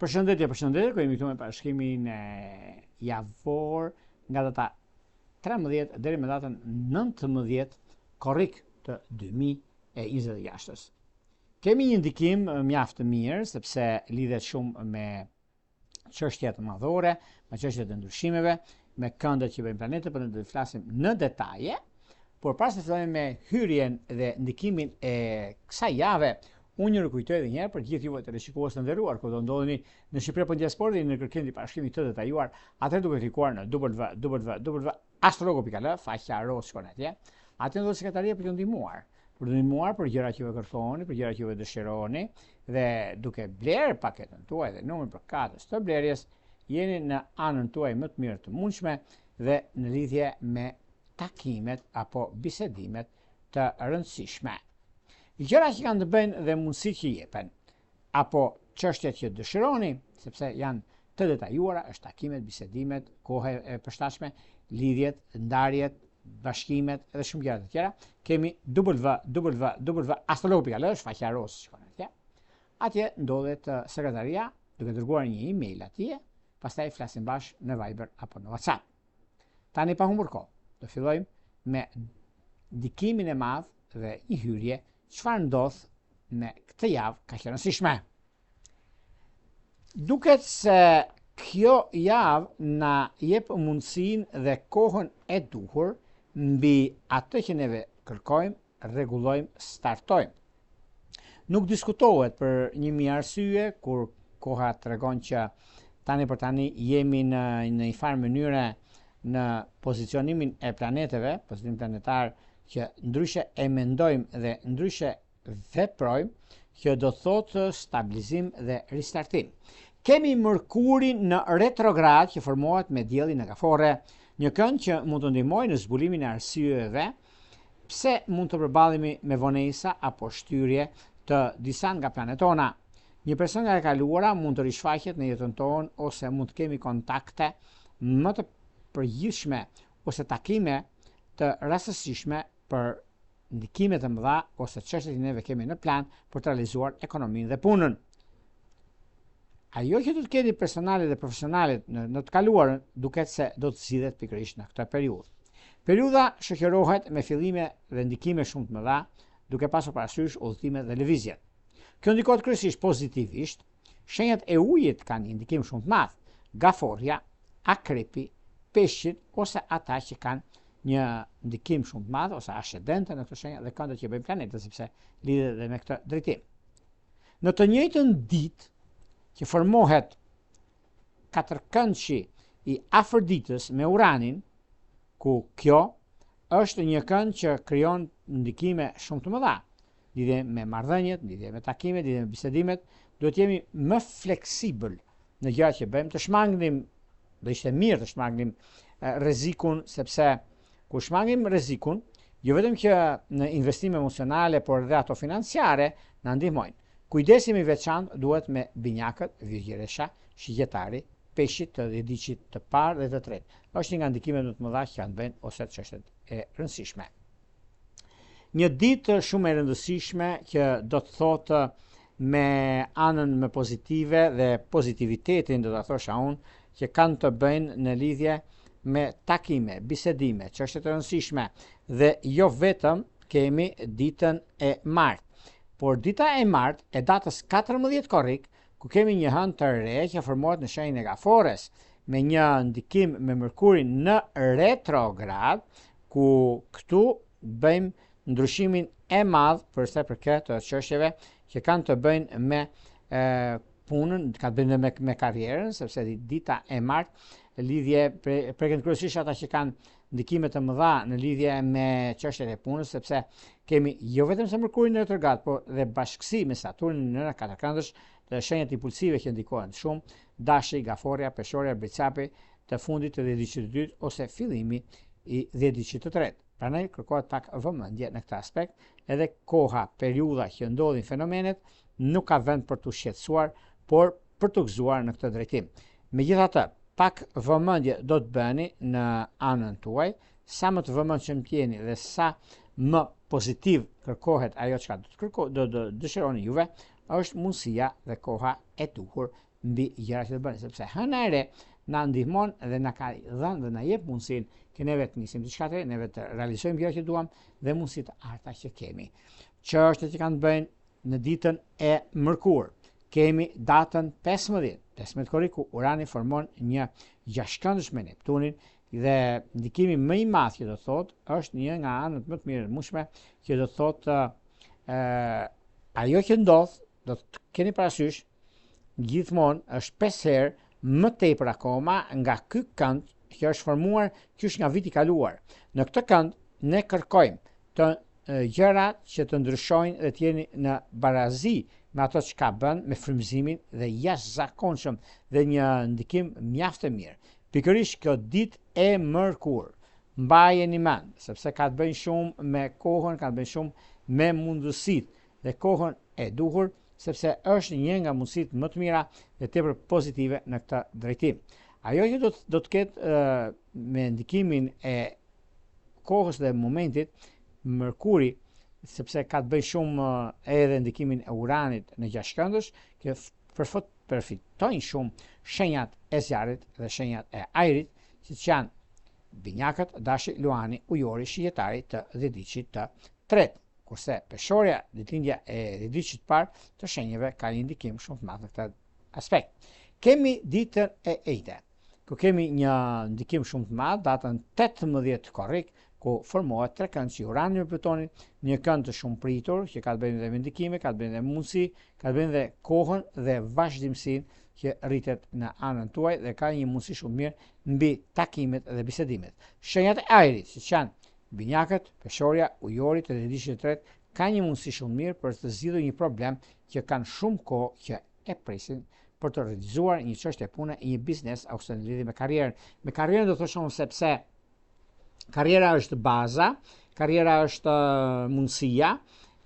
Përshëndetje, ku jemi këtu me parashkrimin javor nga data 13 deri me datën 19 korrik të 2026. Kemi një ndikim mjaft të mirë sepse lidhet shumë me çështjet madhore, me çështjet e ndryshimeve, me këndet që bëjmë planetë, por ne do të flasim në detaje. Por pas të fillojmë me hyrjen dhe ndikimin e kësaj jave, unë ju kujtoj edhe një herë për gjithë juve teleshikues të nderuar, kur do ndodheni në Shqipëri apo në diasporë dhe në kërkim të parashkrimit të detajuar, atëherë duhet klikuar në www.astrologo.al, faqja ros shkon atje. Atë do sekretaria për të ndihmuar. Për të ndihmuar për gjëra që ju kërkoni, për gjëra që ju dëshironi dhe duke bler paketën tuaj dhe numrin për katës të blerjes, jeni në anën tuaj më të mirë të mundshme dhe në lidhje me takimet apo bisedimet të rëndësishme. Gjëra që kanë të bëjnë dhe mundësitë që jepen, apo çështjet që dëshironi, sepse janë të detajuara, është takimet, bisedimet, koha e përshtatshme, lidhjet, ndarjet, bashkimet edhe shumë gjëra të tjera. Kemi www.astrologo.al, faqja ros shkon atje. Atje ndodhet sekretaria duke dërguar një email atje, pastaj flasim bashkë në Viber apo në WhatsApp. Tani pa humbur kohë, do fillojmë me ndikimin e madh dhe një hyrje çfarë ndodh me këtë javë kaq e rëndësishme. Duket se kjo javë na jep mundësinë dhe kohën e duhur mbi atë që neve kërkojmë, rregullojmë, startojmë. Nuk diskutohet për një mijë arsye, kur koha tregon që tani për tani jemi në një farë mënyre në pozicionimin e planeteve, pozicion planetar që ndryshe e mendojmë dhe ndryshe veprojmë, që do thotë stabilizim dhe ristartim. Kemi Mërkurin në retrograd që formohet me diellin në Kafore, një kënd që mund të ndihmojë në zbulimin e arsyeve pse mund të përballemi me vonesa apo shtyrje të disa nga planetona. Një person nga e kaluara mund të rishfaqet në jetën tonë ose mund të kemi kontakte më të përgjithshme ose takime të rastësishme për ndikime të mëdha ose çështje që neve kemi në plan për të realizuar ekonominë dhe punën. Ajo që do të keni personale dhe profesionale në të kaluarën duket se do të zgjidhet pikërisht në këtë periudhë. Periudha shoqërohet me fillime dhe ndikime shumë të mëdha, duke pasur parasysh udhëtimet dhe lëvizjet. Kjo ndikohet kryesisht pozitivisht. Shenjat e ujit kanë një ndikim shumë të madh. Gaforja, akrepi, peshqit ose ata që kanë një ndikim shumë të madh ose ascendente në këtë shenjë dhe këndet që bëjnë planetët, sepse lidhet dhe me këtë drejtim. Në të njëjtën ditë që formohet katërkëndshi i Afroditës me Uranin, ku kjo është një kënd që krijon ndikime shumë të mëdha, lidhje me marrëdhëniet, lidhje me takimet, lidhje me bisedimet, duhet jemi më fleksibël në gjërat që bëjmë, të shmangnim, do ishte mirë të shmangnim rrezikun, sepse kur shmangim rrezikun, jo vetëm që në investime emocionale, por edhe ato financiare na ndihmojnë. Kujdesimi i veçantë duhet me binjakët, virgjeresha, shigjetari, peshqit të diçit të parë dhe të tretë. Është një nga ndikimet më të mëdha që kanë bënë ose çështjet e rëndësishme. Një ditë shumë e rëndësishme që do të thotë me anën më pozitive dhe pozitivitetin, do ta thosha unë, që kanë të bëjnë në lidhje me takime, bisedime, çështje të rëndësishme dhe jo vetëm kemi ditën e martë. Por dita e martë e datës 14 korrik, ku kemi një hënë të re që formohet në shenjën e Gafores, me një ndikim me Mërkurin në retrograd, ku këtu bëjmë ndryshimin e madh përsa për këtë çështjeve që kanë të bëjnë me punën, kanë të bëjnë me karrierën, sepse dita e martë lidhje preket kryesisht ata që kanë ndikime të mëdha në lidhje me çështjet e punës, sepse kemi jo vetëm se Mërkurin në retrograd, por dhe bashkësi me Saturnin në katërkëndësh, të shenjat impulsive që ndikohen shumë, dashi, gaforja, peshorja, bricapi, të fundit të dhjetëdhjetit të dytë ose fillimi i dhjetëdhjetit të tretë. Prandaj kërkohet pak vëmendje në këtë aspekt, edhe koha, periudha që ndodhin fenomenet nuk ka vend për të shqetësuar, por për të gëzuar në këtë drejtim. Megjithatë, pak vëmendje do të bëni në anën tuaj, sa më të vëmendshëm jeni dhe sa më pozitiv kërkohet ajo çka do të dëshironi juve, është mundësia dhe koha e duhur mbi gjërat që do bëni, sepse hëna e re na ndihmon dhe na ka dhënë dhe na jep mundësinë që neve të nisim diçka të re, neve të realizojmë gjërat që duam dhe mundësitë të arta që kemi. Çështjet që kanë të bëjnë në ditën e mërkur. Kemi datën 15 korrik ku Urani formon një gjashtkëndësh me Neptunin dhe ndikimi më i madh që do thotë është një nga anët më të mirëmueshme që do thotë ajo që ndodh, do të keni parasysh gjithmonë është 5 herë më tepër akoma nga ky kënd që është formuar qysh nga viti i kaluar. Në këtë kënd ne kërkojmë të gjërat që të ndryshojnë dhe të jeni në barazi me ato që ka bën me frymëzimin dhe jashtëzakonshëm dhe një ndikim mjaft të mirë. Pikërisht kjo ditë e mërkur, mbajeni mend, sepse ka të bëjë shumë me kohën, ka të bëjë shumë me mundësitë dhe kohën e duhur, sepse është një nga mundësitë më të mira dhe tepër pozitive në këtë drejtim. Ajo që do të ketë me ndikimin e kohës dhe momentit, Mërkuri, sepse ka të bëjë shumë edhe ndikimin e Uranit në gjashtkëndësh, që përfitojnë shumë shenjat e zjarrit dhe shenjat e ajrit, siç janë binjakët, dashi, luani, ujori, shijetari të dhjetëdiqit të tretë. Kurse peshorja, ditëlindja e dhjetëdiqit të parë të shenjave ka një ndikim shumë të madh në këtë aspekt. Kemi ditën e ejte, ku kemi një ndikim shumë të madh, datën 18 korrik, ku formohet tre kënd që Urani me Plutonin, një kënd të shumë pritur, që ka të bëjë dhe me ndikime, ka të bëjë dhe mundësi, ka të bëjë dhe kohën dhe vazhdimsinë që rritet në anën tuaj dhe ka një mundësi shumë mirë mbi takimet dhe bisedimet. Shenjat e ajrit, siç janë binjakët, peshorja, ujori të dhjetëdiqit të tretë, ka një mundësi shumë mirë për të zgjidhur një problem që kanë shumë kohë që e presin për të realizuar një çështje pune, një biznes ose në lidhje me karrierën. Me karrierën do të thoshëm sepse karriera është baza, karriera është mundësia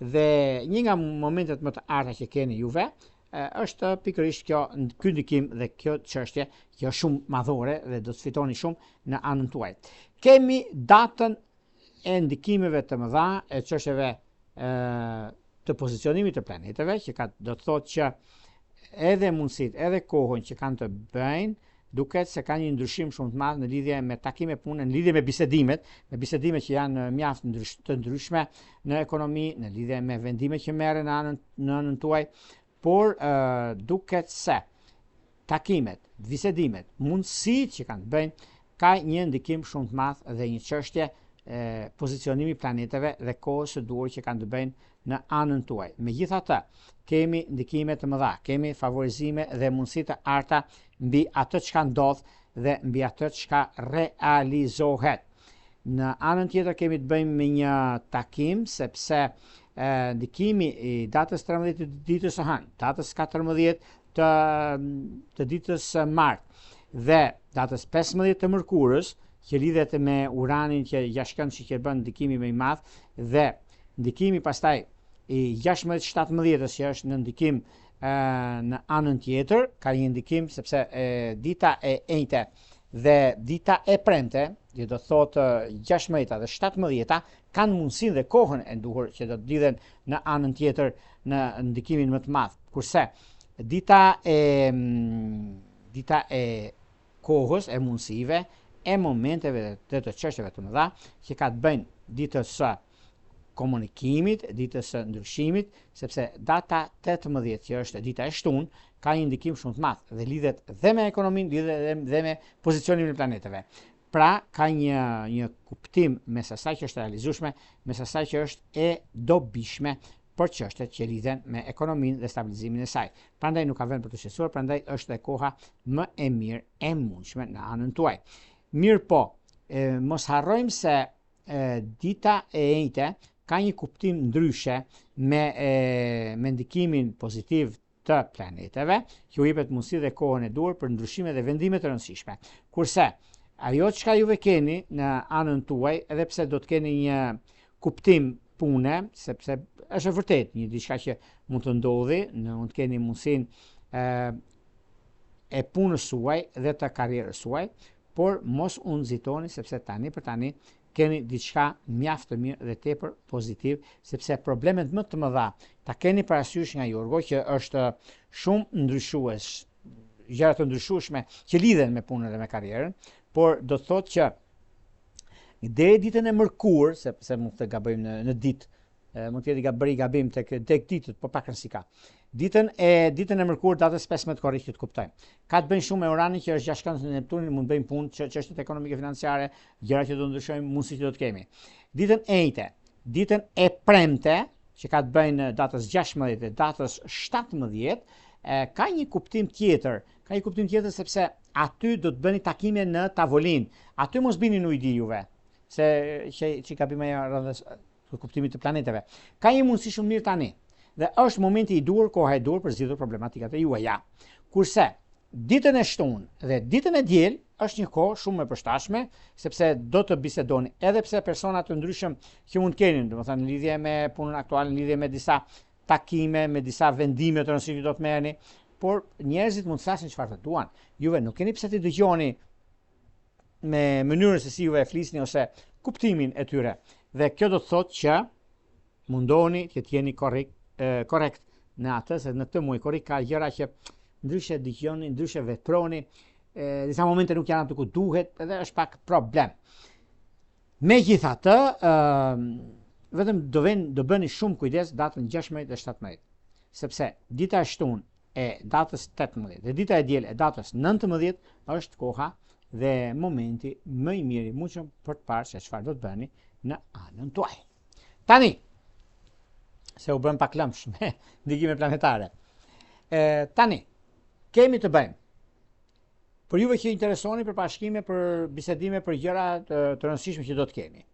dhe një nga momentet më të arta që keni juve është pikërisht ky ndikim dhe kjo çështje që është shumë madhore dhe do të fitoni shumë në anën tuaj. Kemi datën e ndikimeve të mëdha e çështjeve të pozicionimit të planeteve, që do të thotë që edhe mundësitë, edhe kohën që kanë të bëjnë, duket se ka një ndryshim shumë të madh në lidhje me takime pune, në lidhje me bisedimet që janë mjaft të ndryshme në ekonomi, në lidhje me vendimet që merren në anën tuaj, por duket se takimet, bisedimet, mundësitë që kanë të bëjnë, ka një ndikim shumë të madh dhe një çështje pozicionimi planeteve dhe kohës së duhur që kanë të bëjnë në anën tuaj. Megjithatë, kemi ndikime të mëdha, kemi favorizime dhe mundësi të arta mbi atë çka ndodh dhe mbi atë çka realizohet. Në anën tjetër kemi të bëjmë me një takim, sepse ndikimi i datës 13 të ditës së hënë, datës 14 të ditës së martë dhe datës 15 të mërkurës, që lidhet me Uranin që gjashtkëndësh që bën ndikimi më i madh dhe ndikimi pastaj i 16-17 që është në ndikim në anën tjetër, ka një ndikim sepse dita e enjte dhe dita e premte, që do thotë 16 dhe 17 kanë mundësinë dhe kohën e duhur që do të lidhen në anën tjetër në ndikimin më të madh. Kurse dita e kohës, e mundësive, e momenteve dhe të çështjeve të mëdha që ka të bëjnë ditës së komunikimit, ditës së ndryshimit, sepse data 18 që është dita e shtunë ka një ndikim shumë të madh dhe lidhet dhe me ekonominë, lidhet dhe me pozicionimin e planeteve. Pra ka një kuptim mes asaj që është realizueshme, mes asaj që është e dobishme për çështjet që lidhen me ekonominë dhe stabilizimin e saj. Prandaj nuk ka vend për të qetësuar, prandaj është e koha më e mirë e mundshme në anën tuaj. Mirë po, mos harrojmë se dita e enjte ka një kuptim ndryshe me ndikimin pozitiv të planeteve, që u jepet mundësi dhe kohën e duhur për ndryshime dhe vendime të rëndësishme. Kurse ajo çka juve keni në anën tuaj, edhe pse do të keni një kuptim pune, sepse është vërtet një diçka që mund të ndodhi, mund të keni mundësinë e punës suaj dhe të karrierës suaj, por mos u nxitoni sepse tani për tani keni diçka mjaft të mirë dhe tepër pozitiv, sepse problemet më të mëdha ta keni parasysh nga Jorgo, që është shumë ndryshues gjëra të ndryshueshme që lidhen me punën dhe me karrierën, por do të thotë që deri ditën e mërkurë, sepse mund të gabojmë në ditë, mund të jetë bëri gabim tek ditët, po pakën si ka. Ditën e mërkurë datës 15 korrik të kuptojmë. Ka të bëjnë shumë me Uranin që është gjashtë në Neptunin, mund të bëjmë punë çështjet ekonomike financiare, gjëra që do ndryshojmë, mundësi që do të kemi. Ditën e njëjtë, ditën e premte, që ka të bëjnë datës 16 dhe datës 17, ka një kuptim tjetër. Ka një kuptim tjetër sepse aty do të bëni takime në tavolinë. Aty mos bini në ujdi juve, se që ka bëjmë rreth kuptimit të planeteve. Ka një mundësi shumë mirë tani. Dhe është momenti i dur, koha e dur për zgjidhur problematikat e juaja. Kurse ditën e shtunë dhe ditën e diel është një kohë shumë e përshtatshme, sepse do të bisedoni edhe pse persona të ndryshëm që mund të keni, domethënë në lidhje me punën aktuale, në lidhje me disa takime, me disa vendime të rëndësishme që do të merrni, por njerëzit mund të flasin çfarë të duan. Juve nuk keni pse të dëgjoni me mënyrën se si juve e flisni ose kuptimin e tyre. Dhe kjo do të thotë që mundoni që të jeni korrekt në atë, se në këtë muaj korrik ka gjëra që ndryshe dëgjoni, ndryshe veproni, disa momente nuk janë aty ku duhet, edhe është pak problem. Megjithatë, vetëm do bëni shumë kujdes datën 16 dhe 17, sepse dita e shtunë e datës 18 dhe dita e diel e datës 19 është koha dhe momenti më i miri muçëm për të parë se çfarë do të bëni në anën tuaj. Tani, se u bëm pak lëmsh me ndikime planetare. Tani, kemi të bëjmë. Për juve që interesoni për bashkime, për bisedime, për gjëra të rëndësishme që do të keni.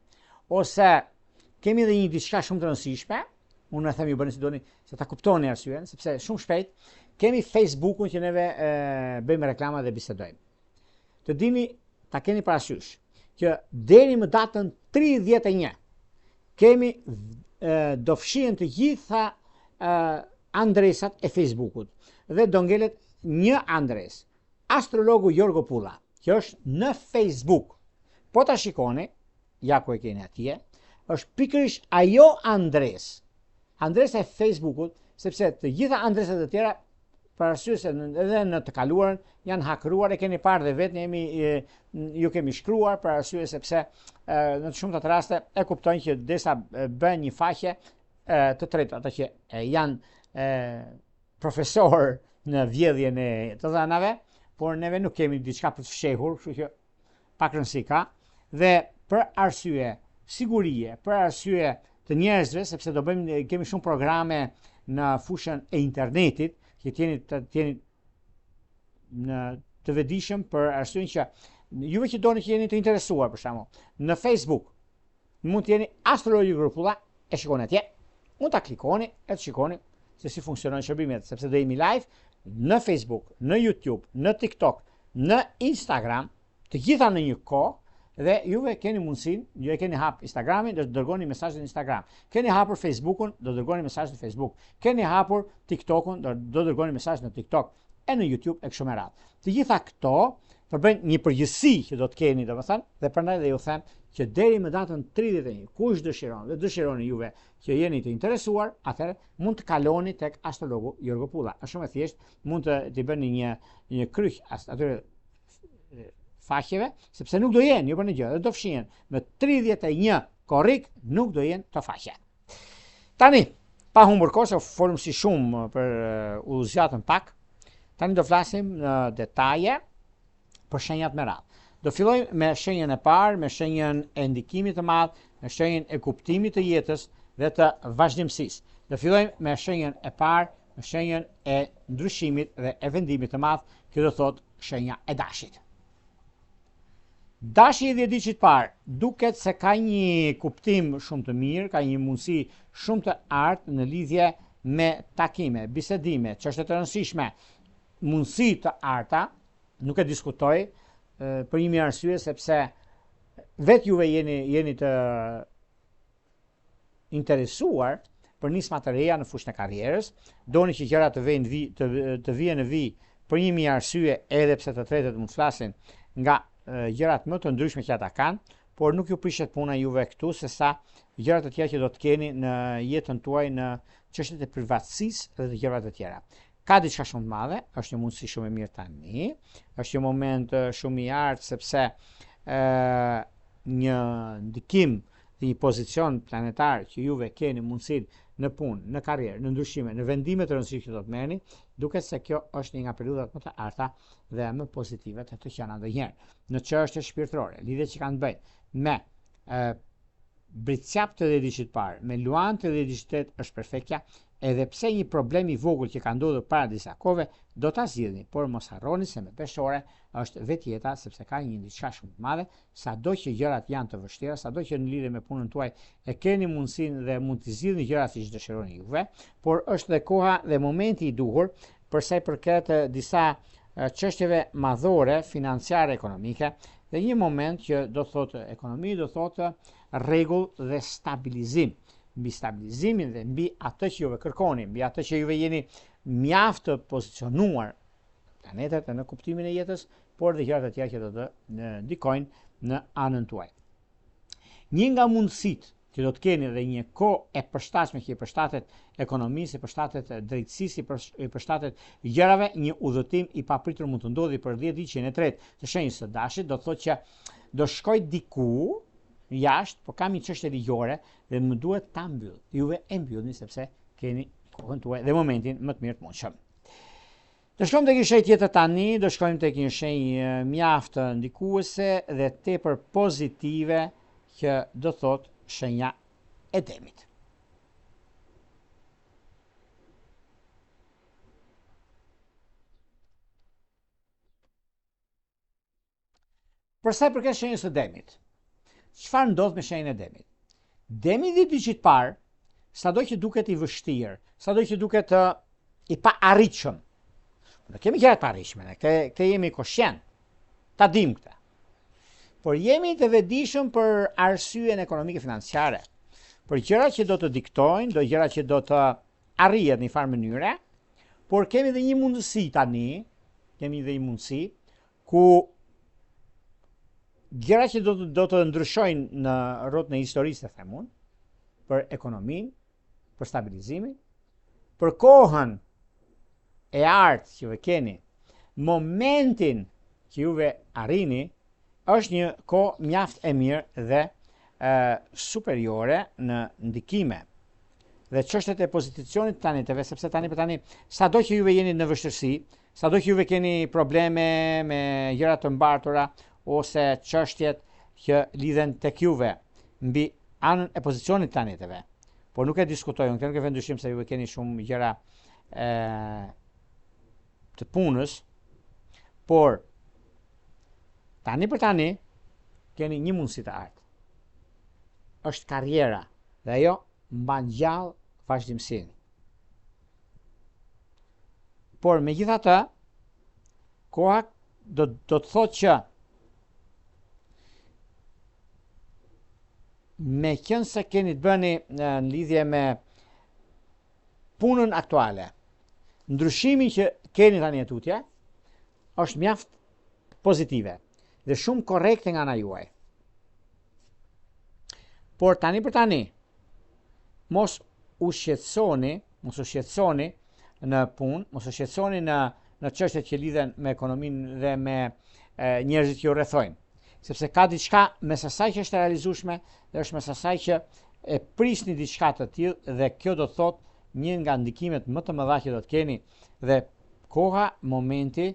Ose kemi edhe një diçka shumë të rëndësishme, unë e them ju bëni si doni se ta kuptoni arsyen, sepse shumë shpejt kemi Facebook-un që neve bëjmë reklama dhe bisedojmë. Të dini, ta keni parasysh, që deri më datën 31 kemi do fshihen të gjitha adresat e Facebookut dhe do ngelet një adres, astrologu Jorgo Pulla, që është në Facebook. Po ta shikoni, ja ku e keni atje, është pikërisht ajo adresa e Facebookut, sepse të gjitha adresat e tjera për arsye se edhe në të kaluarën janë hakruar, e keni parë dhe vetë ju kemi shkruar për arsye sepse në të shumta raste e kuptojnë që derisa bën një faqe të tretë, ata që janë profesor në vjedhjen e të dhënave, por neve nuk kemi diçka për të fshehur, kështu që pak rëndësi ka, dhe për arsye sigurie, për arsye të njerëzve, sepse kemi shumë programe në fushën e internetit, që t'jeni të vetëdijshëm për arsyen që juve që doni që jeni të interesuar, për shembull, në Facebook mund të jeni astrologu Jorgo Pulla, e shikoni atje, mund ta klikoni e të shikoni se si funksionojnë shërbimet, sepse do jemi live në Facebook, në YouTube, në TikTok, në Instagram, të gjitha në një kohë. Dhe juve keni mundësinë, ju e keni hap Instagramin, do të dërgoni mesazhe në Instagram. Keni hapur Facebookun, do të dërgoni mesazhe në Facebook. Keni hapur TikTokun, do të dërgoni mesazhe në TikTok, e në YouTube e kështu me radhë. Të gjitha këto përbëjnë një përgjithësi që do të keni, domethënë, dhe prandaj dhe ju them që deri më datën 31, kush dëshiron dhe dëshironi juve që jeni të interesuar, atëherë mund të kaloni tek astrologu Jorgo Pulla. Është shumë e thjeshtë, mund të bëni një kryq atyre faqeve, sepse nuk do jenë, ju për një gjë, dhe do fshihen me 31 korrik, nuk do jenë të faqe. Tani, pa humbur kohë, se folëm si shumë për udhëzjatën pak, tani do flasim në detaje për shenjat me radhë. Do fillojmë me shenjën e parë, me shenjën e ndikimit të madh, me shenjën e kuptimit të jetës dhe të vazhdimësisë. Do fillojmë me shenjën e parë, me shenjën e ndryshimit dhe e vendimit të madh, që do thotë shenja e dashit. Dashi i 10 diçit parë duket se ka një kuptim shumë të mirë, ka një mundësi shumë të artë në lidhje me takime, bisedime, çështje të rëndësishme, mundësi të arta, nuk e diskutoj për një arsye sepse vetë juve jeni të interesuar për nisma të reja në fushën e karrierës, doni që gjërat të vijnë në vijë për një arsye, edhe pse të tretët mund të flasin nga gjërat më të ndryshme që ata kanë, por nuk ju prishet puna juve këtu se sa gjërat e tjera që do të keni në jetën tuaj në çështjet e privatësisë dhe të gjërave të tjera. ka diçka shumë të madhe, është një mundësi shumë e mirë tani, është një moment shumë i artë sepse një ndikim dhe një pozicion planetar që juve keni mundësinë në punë, në karrierë, në ndryshime, në vendime të rëndësishme që do të merrni, duket se kjo është një nga periudhat më të arta dhe më pozitive të qenë ndonjëherë. Në çështje shpirtërore, lidhje që kanë të bëjnë me britsjaptë dhe diçit parë, me luantë dhe diçitet është perfektja, edhe pse një problem i vogël që ka ndodhur para disa kohëve do ta zgjidhni, por mos harroni se me peshore është vetjeta sepse ka një diçka shumë të madhe, sado që gjërat janë të vështira, sado që në lidhje me punën tuaj e keni mundësinë dhe mund të zgjidhni gjërat siç dëshironi juve, por është dhe koha dhe momenti i duhur për sa i përket disa çështjeve madhore, financiare, ekonomike, dhe një moment që do thotë ekonomi, do thotë rregull dhe stabilizim. Mbi stabilizimin dhe mbi atë që juve kërkoni, mbi atë që juve jeni mjaft të pozicionuar planetet në kuptimin e jetës, por dhe gjërat e tjera që do të ndikojnë në anën tuaj. Një nga mundësitë që do të keni dhe një kohë e përshtatshme që i përshtatet ekonomisë, i përshtatet drejtësisë, i përshtatet gjërave, një udhëtim i papritur mund të ndodhi për 10 ditë në tretë të shenjës së dashit, do të thotë që do shkoj diku jashtë, por kam një çështje ligjore dhe më duhet ta mbyll. Juve e mbyllni sepse keni kohën tuaj dhe momentin më të mirë të mundshëm. Do shkojmë tek një shenjë tjetër tani, do shkojmë tek një shenjë mjaft ndikuese dhe tepër pozitive që do thotë shenja e Demit. Për sa i përket shenjës së Demit, çfarë ndodh me shenjën e Demit? Demi dhe diçit parë, sado që duket i vështirë, sado që duket i pa arritshëm. Ne kemi gjëra të paarritshme, ne këte jemi koshient, ta dim këtë. Por jemi të vetëdijshëm për arsyeën ekonomike financiare, për gjëra që do të diktojnë, do gjëra që do të arrihet në një farë mënyre, por kemi dhe një mundësi tani, kemi dhe një mundësi ku gjëra që do të ndryshojnë në rrotën e historisë të themun, për ekonominë, për stabilizimin, për kohën e artë që juve keni, momentin që juve arrini, është një kohë mjaft e mirë dhe superiore në ndikime dhe çështjet e pozicionit të planeteve, sepse tani për tani, sado që juve jeni në vështirësi, sado që juve keni probleme me gjëra të mbartura ose çështjet që lidhen tek juve mbi anën e pozicionit të planeteve, por nuk e diskutoj, nuk e vend dyshim se juve keni shumë gjëra të punës, por tani për tani keni një mundësi të artë. Është karriera dhe ajo mban gjallë vazhdimsinë. Por megjithatë, koha do të thotë që me qenë se keni të bëni në lidhje me punën aktuale, ndryshimin që keni tani tutje, është mjaft pozitive dhe shumë korrekte nga ana juaj. Por tani për tani, mos u shqetësoni në punë, mos u shqetësoni në çështjet që lidhen me ekonominë dhe me njerëzit që ju rrethojnë, sepse ka diçka mes asaj që është e realizueshme dhe është mes asaj që e prisni diçka të tillë dhe kjo do të thotë një nga ndikimet më të mëdha që do të keni dhe koha, momenti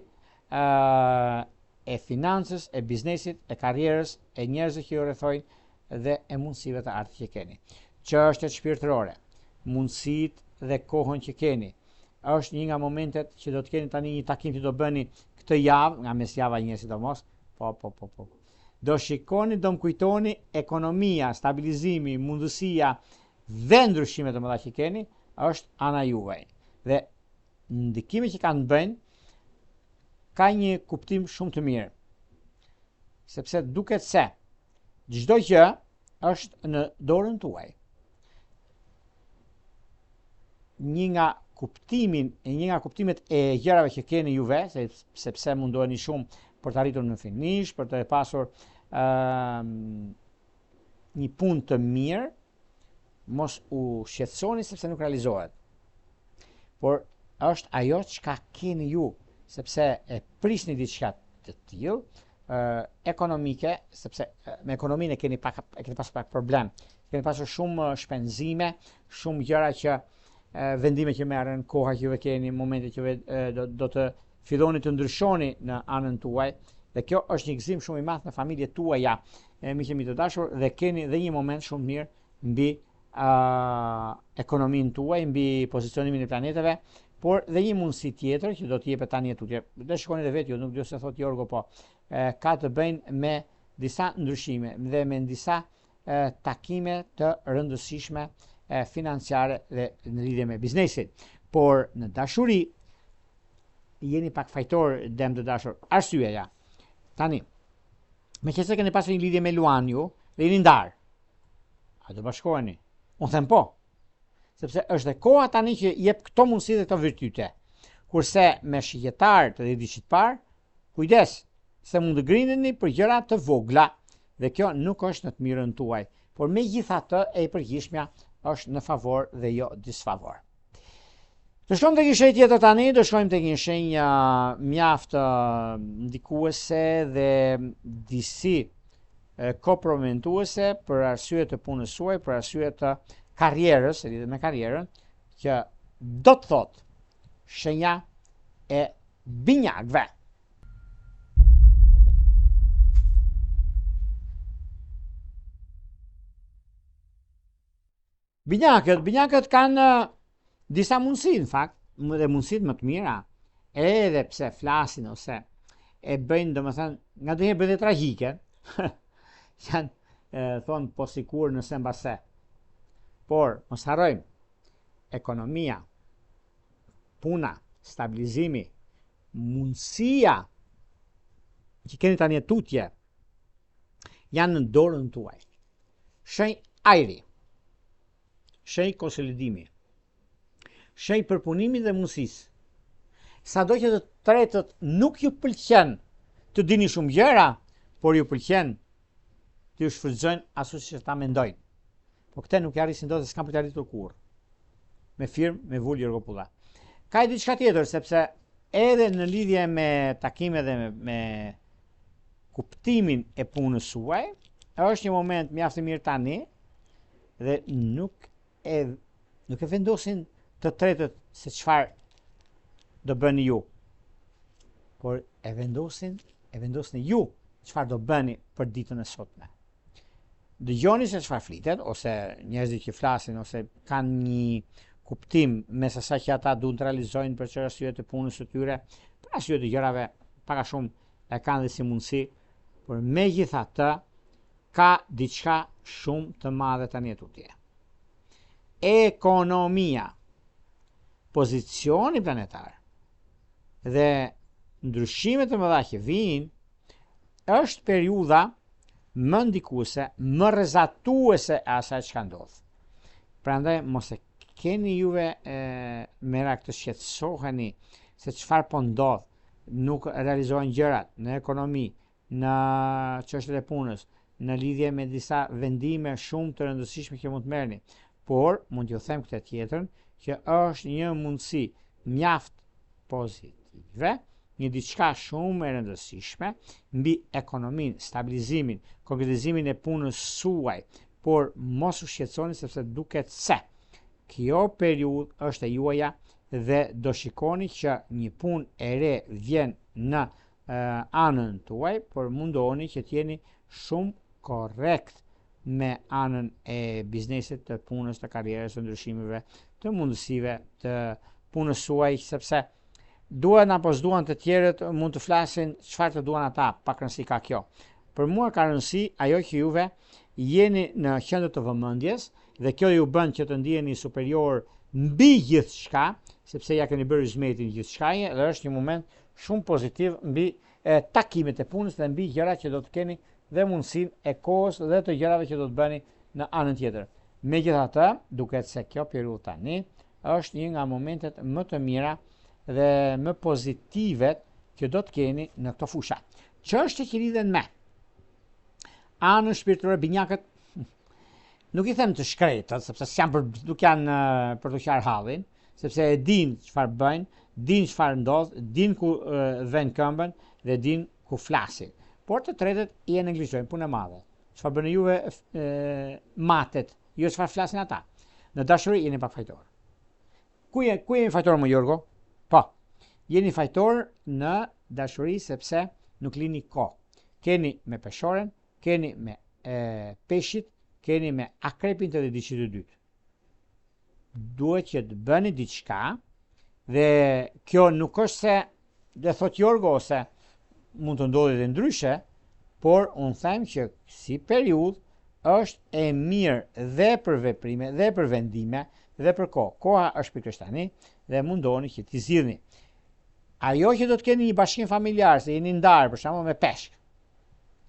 e financës, e biznesit, e karrierës, e njerëzve që ju rrethojnë dhe e mundësive të artë që keni. Çështjet shpirtërore, mundësitë dhe kohën që keni, është një nga momentet që do të keni tani një takim që do bëni këtë javë, nga mesjava një sidomos, po. Do shikoni, do më kujtoni ekonomia, stabilizimi, mundësia dhe ndryshimet të mëdha që keni, është ana juaj. Dhe ndikimet që kanë bëjnë, ka një kuptim shumë të mirë. Sepse duket se çdo gjë është në dorën tuaj. Një nga kuptimet e gjërave që keni juve, sepse mundoheni shumë për të arritur në finish, për të pasur një punë të mirë, mos u shqetësoni sepse nuk realizohet. Por është ajo çka keni ju, sepse e prisni diçka të tillë, ekonomike, sepse me ekonominë e keni pasur pak problem. Keni pasur shumë shpenzime, shumë gjëra që vendime që merren, koha që juve keni, momentet që do të filloni të ndryshoni në anën tuaj, dhe kjo është një gëzim shumë i madh në familjet tuaja, miqtë mi të dashur, dhe keni dhe një moment shumë mirë mbi ekonominë tuaj, mbi pozicionimin e planeteve, por dhe një mundësi tjetër që do të jepet tani tutje. Dhe shikoni edhe vetë ju, nuk do se thot Jorgo, po ka të bëjnë me disa ndryshime dhe me disa takime të rëndësishme financiare dhe në lidhje me biznesin. Por në dashuri jeni pak fajtor, dem të dashur. Arsyeja. Tani, me që se keni pasur një lidhje me Luan ju dhe jeni ndarë, a do bashkoheni? Unë them po. Sepse është dhe koha tani që jep këto mundësi dhe këto virtyte. Kurse me shigjetar të 10 vitit parë, kujdes, se mund të grindeni për gjëra të vogla, dhe kjo nuk është në të mirën tuaj, por megjithatë e përgjithshmja është në favor dhe jo disfavor. Të shkojmë tek një shenjë tjetër tani, do shkojmë tek një shenjë mjaft ndikuese dhe disi kompromituese për arsye të punës suaj, për arsye të karrierës, e lidhet me karrierën, që do të thotë shenja e binjakëve. Binjakët kanë disa mundësi, në fakt, dhe mundësit më të mira, edhe pse flasin ose e bëjnë, domethënë, ngadonjëherë bëjnë tragjike, janë thonë po sikur nëse mbase. Por mos harrojmë, ekonomia, puna, stabilizimi, mundësia që keni tani tutje janë në dorën tuaj. Shenjë ajri, shenjë konsolidimi, shenjë përpunimi dhe mundësisë. Sado që të tretët nuk ju pëlqen të dini shumë gjëra, por ju pëlqen të ju shfrytëzojnë ashtu siç ta mendojnë. Po këte nuk arrisin dot, s'kan për të arritur kurrë. Me firmë, me Vul Jorgo Pulla. Ka i diçka tjetër, sepse edhe në lidhje me takime dhe me kuptimin e punës suaj, është një moment mjaft i mirë tani dhe nuk e vendosin të tretët se çfarë do bëni ju, por e vendosni ju çfarë do bëni për ditën e sotme. Dëgjoni se çfarë flitet, ose njerëzit që flasin, ose kanë një kuptim mes asaj që ata duan të realizojnë për çfarë arsye të punës së tyre, për arsye të gjërave, pak a shumë e kanë dhe si mundësi, por megjithatë ka diçka shumë të madhe tani tutje. Ekonomia, pozicioni planetar dhe ndryshimet e mëdha që vijnë, është periudha më ndikuese, më rrezatuese e asaj çka ndodh. Prandaj mos e keni juve merak të shqetësoheni se çfarë po ndodh, nuk realizohen gjërat në ekonomi, në çështjet e punës, në lidhje me disa vendime shumë të rëndësishme që mund të merrni, por mund t'ju them këtë tjetrën që është një mundësi mjaft pozitive, një diçka shumë e rëndësishme mbi ekonominë, stabilizimin, konkretizimin e punës suaj, por mos u shqetësoni sepse duket se kjo periudhë është e juaja dhe do shikoni që një punë e re vjen në anën tuaj, por mundohuni që t'jeni shumë korrekt me anën e biznesit, të punës, të karrierës, të ndryshimeve, të mundësive të punës suaj, sepse duan apo s'duan të tjerët mund të flasin çfarë të duan ata, pak rëndësi ka kjo. Për mua ka rëndësi ajo që juve jeni në qendër të vëmendjes dhe kjo ju bën që të ndiheni superior mbi gjithçka, sepse ja keni bërë zmetin gjithçkaje dhe është një moment shumë pozitiv mbi takimet e punës dhe mbi gjërat që do të keni dhe mundësinë e kohës dhe të gjërave që do të bëni në anën tjetër. Megjithatë, duket se kjo periudhë tani është një nga momentet më të mira dhe më pozitive që do të keni në këto fusha. Çështje që lidhen me anën shpirtërore, binjakët, nuk i them të shkretët, sepse nuk janë për të qarë hallin, sepse e din çfarë bëjnë, din çfarë ndodh, din ku vën këmbën dhe din ku flasin. Por të tretët i e neglizhojnë, punë e madhe. Çfarë bëni juve matet, jo çfarë flasin ata. Në dashuri jeni pak fajtor. Ku jeni fajtor më Jorgo? Po. Jeni fajtor në dashuri sepse nuk lini kohë. Keni me peshoren, keni me peshqit, keni me akrepin të diçit të dytë. Duhet që të bëni diçka dhe kjo nuk është se dhe thot Jorgo ose mund të ndodhë dhe ndryshe, por unë them që si periudhë është e mirë dhe për veprime, dhe për vendime, dhe për kohë. Koha është pikërisht tani dhe mundoheni që t'i zgjidhni. Ajo që do të keni një bashkim familjar, se jeni ndarë për shembull me peshk,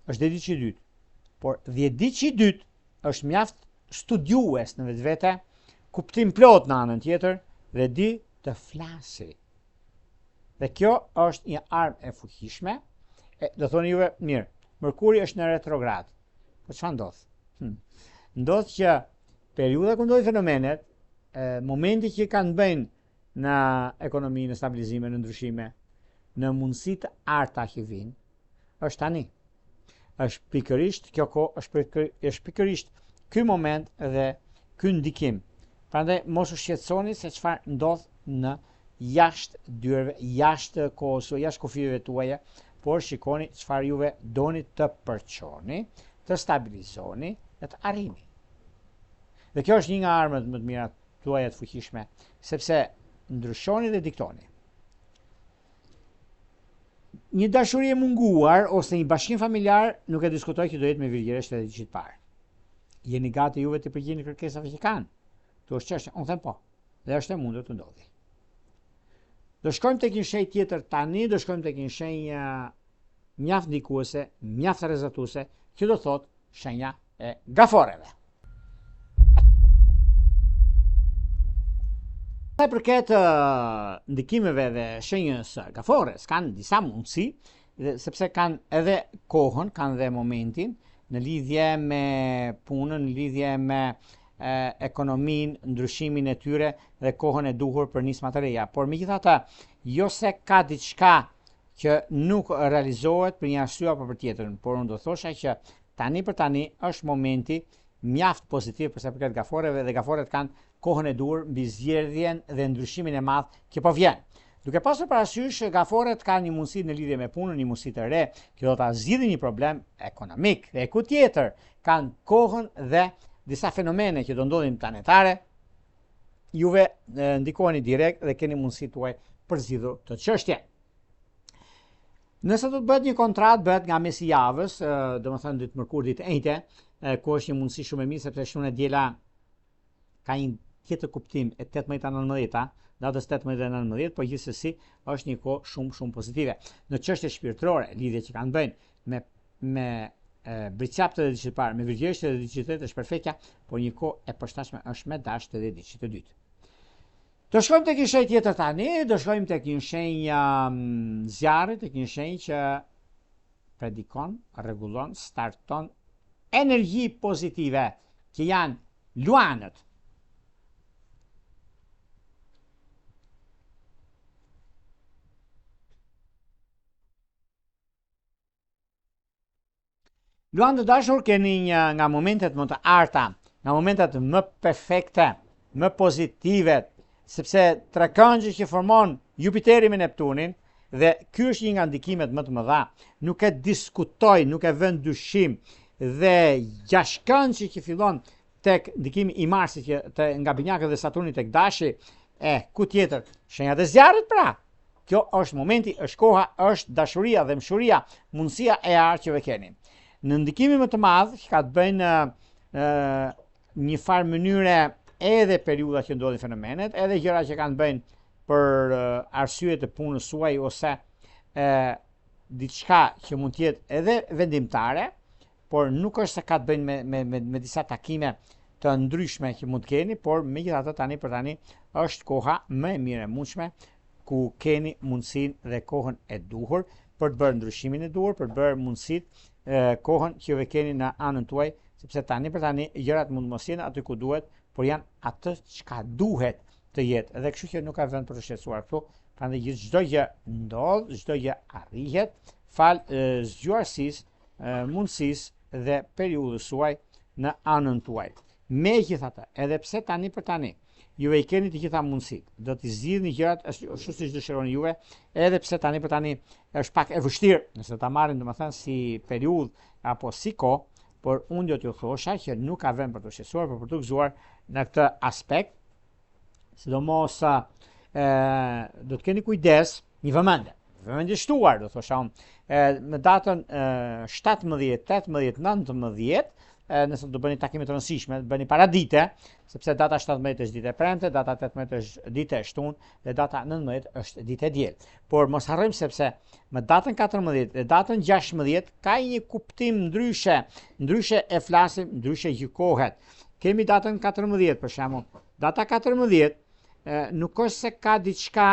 është 10 ditë i dytë. Por 10 ditë i dytë është mjaft studiues në vetvete, kuptim plot në anën tjetër dhe di të flasi. Dhe kjo është një armë e fuqishme. Do thoni juve, mirë, Mërkuri është në retrograd. Po çfarë ndodh? Ndodh që periudha ku ndodhin fenomenet, momenti që kanë bëjnë në ekonomi, në stabilizime, në ndryshime, në mundësitë arta që vinë, është tani. Është pikërisht kjo kohë, është pikërisht ky moment dhe ky ndikim. Prandaj mos u shqetësoni se çfarë ndodh në jashtë dyerve, jashtë kohës, jashtë kufijeve tuaja, por shikoni çfarë juve doni të përçoni, të stabilizoni dhe të arrini. Dhe kjo është një nga armët më të mira tuaja të fuqishme, sepse ndryshoni dhe diktoni. Një dashuri e munguar ose një bashkim familjar nuk e diskutoj që do jetë me virgjëresht edhe diçit parë. Jeni gati juve të përgjigni kërkesave që kanë? Tu është çështje, unë them po. Dhe është e mundur të ndodhi. Do shkojmë tek një shenjë tjetër tani, do shkojmë tek një shenjë mjaft ndikuese, mjaft rrezatuese, që do thotë shenja e gaforeve. Sa i përket ndikimeve dhe shenjës gafores, kanë disa mundësi, sepse kanë edhe kohën, kanë edhe momentin, në lidhje me punën, në lidhje me ekonominë, ndryshimin e tyre dhe kohën e duhur për nisma të reja. Por megjithatë, jo se ka diçka që nuk realizohet për një arsye apo për tjetrën, por unë do thosha që tani për tani është momenti mjaft pozitiv për sa përket gaforeve dhe gaforet kanë kohën e duhur mbi zgjedhjen dhe ndryshimin e madh që po vjen. Duke pasur parasysh gaforet kanë një mundësi në lidhje me punën, një mundësi të re, që do ta zgjidhë një problem ekonomik dhe ku tjetër kanë kohën dhe disa fenomene që do ndodhin planetare, juve ndikoheni direkt dhe keni mundësi tuaj për zgjidhur të çështjen. Nëse do të bëhet një kontratë, bëhet nga mesi javës, domethënë ditë mërkur, ditë enjte, ku është një mundësi shumë e mirë sepse shtunë e diela ka një tjetër kuptim e 18-19, datës 18-19, por gjithsesi është një kohë shumë pozitive. Në çështje shpirtërore, lidhje që kanë bëjnë me bricjapët dhe diçit parë, me virgjëresht dhe diçit të tretë është perfektja, por një kohë e përshtatshme është me dashtë dhe diçit të dytë. Do shkojmë tek një shenjë tjetër tani, do shkojmë tek një shenjë zjarri, tek një shenjë që predikon, rregullon, starton energji pozitive, që janë luanët. Luanë të dashur keni një nga momentet më të arta, nga momentet më perfekte, më pozitive, sepse trekëngjë që formon Jupiteri me Neptunin, dhe ky është një nga ndikimet më të mëdha, nuk e diskutoj, nuk e vën dyshim, dhe gjashtkëngjë që fillon tek ndikimi i Marsit që nga binjakët dhe Saturni tek Dashi, ku tjetër, shenjat e zjarrit pra. Kjo është momenti, është koha, është dashuria dhe mshuria, mundësia e artë që ve keni. Në ndikimin më të madh që ka të bëjnë një farë mënyre edhe periudha që ndodhin fenomenet, edhe gjëra që kanë të bëjnë për arsye të punës suaj ose diçka që mund të jetë edhe vendimtare, por nuk është se ka të bëjnë me disa takime të ndryshme që mund të keni, por megjithatë tani për tani është koha më e mirë e mundshme ku keni mundësinë dhe kohën e duhur për të bërë ndryshimin e duhur, për të bërë mundësitë kohën që ve keni në anën tuaj, sepse tani për tani gjërat mund mos jenë aty ku duhet, por janë atë çka duhet të jetë. Edhe kështu që nuk ka vend për të shqetësuar këtu, prandaj çdo gjë ndodh, çdo gjë arrihet fal zgjuarësisë, mundësisë dhe periudhës suaj në anën tuaj. Megjithatë, edhe pse tani për tani juve i keni të gjitha mundësitë, do t'i zgjidhni gjërat ashtu siç dëshironi juve, edhe pse tani për tani është pak e vështirë, nëse ta marrin domethënë si periudhë apo si kohë, por unë do t'ju thosha që nuk ka vend për të shqetësuar, por për të gëzuar në këtë aspekt, sidomos do të keni kujdes, një vëmendje shtuar, do thosha unë, me datën 17, 18, 19, nëse do bëni takime të rëndësishme, bëni paradite, sepse data 17 është ditë e premte, data 18 është ditë e shtunë dhe data 19 është ditë e diel. Por mos harrojmë sepse me datën 14 dhe datën 16 ka një kuptim ndryshe e flasim, ndryshe gjykohet. Kemi datën 14 për shembull. Data 14 nuk është se ka diçka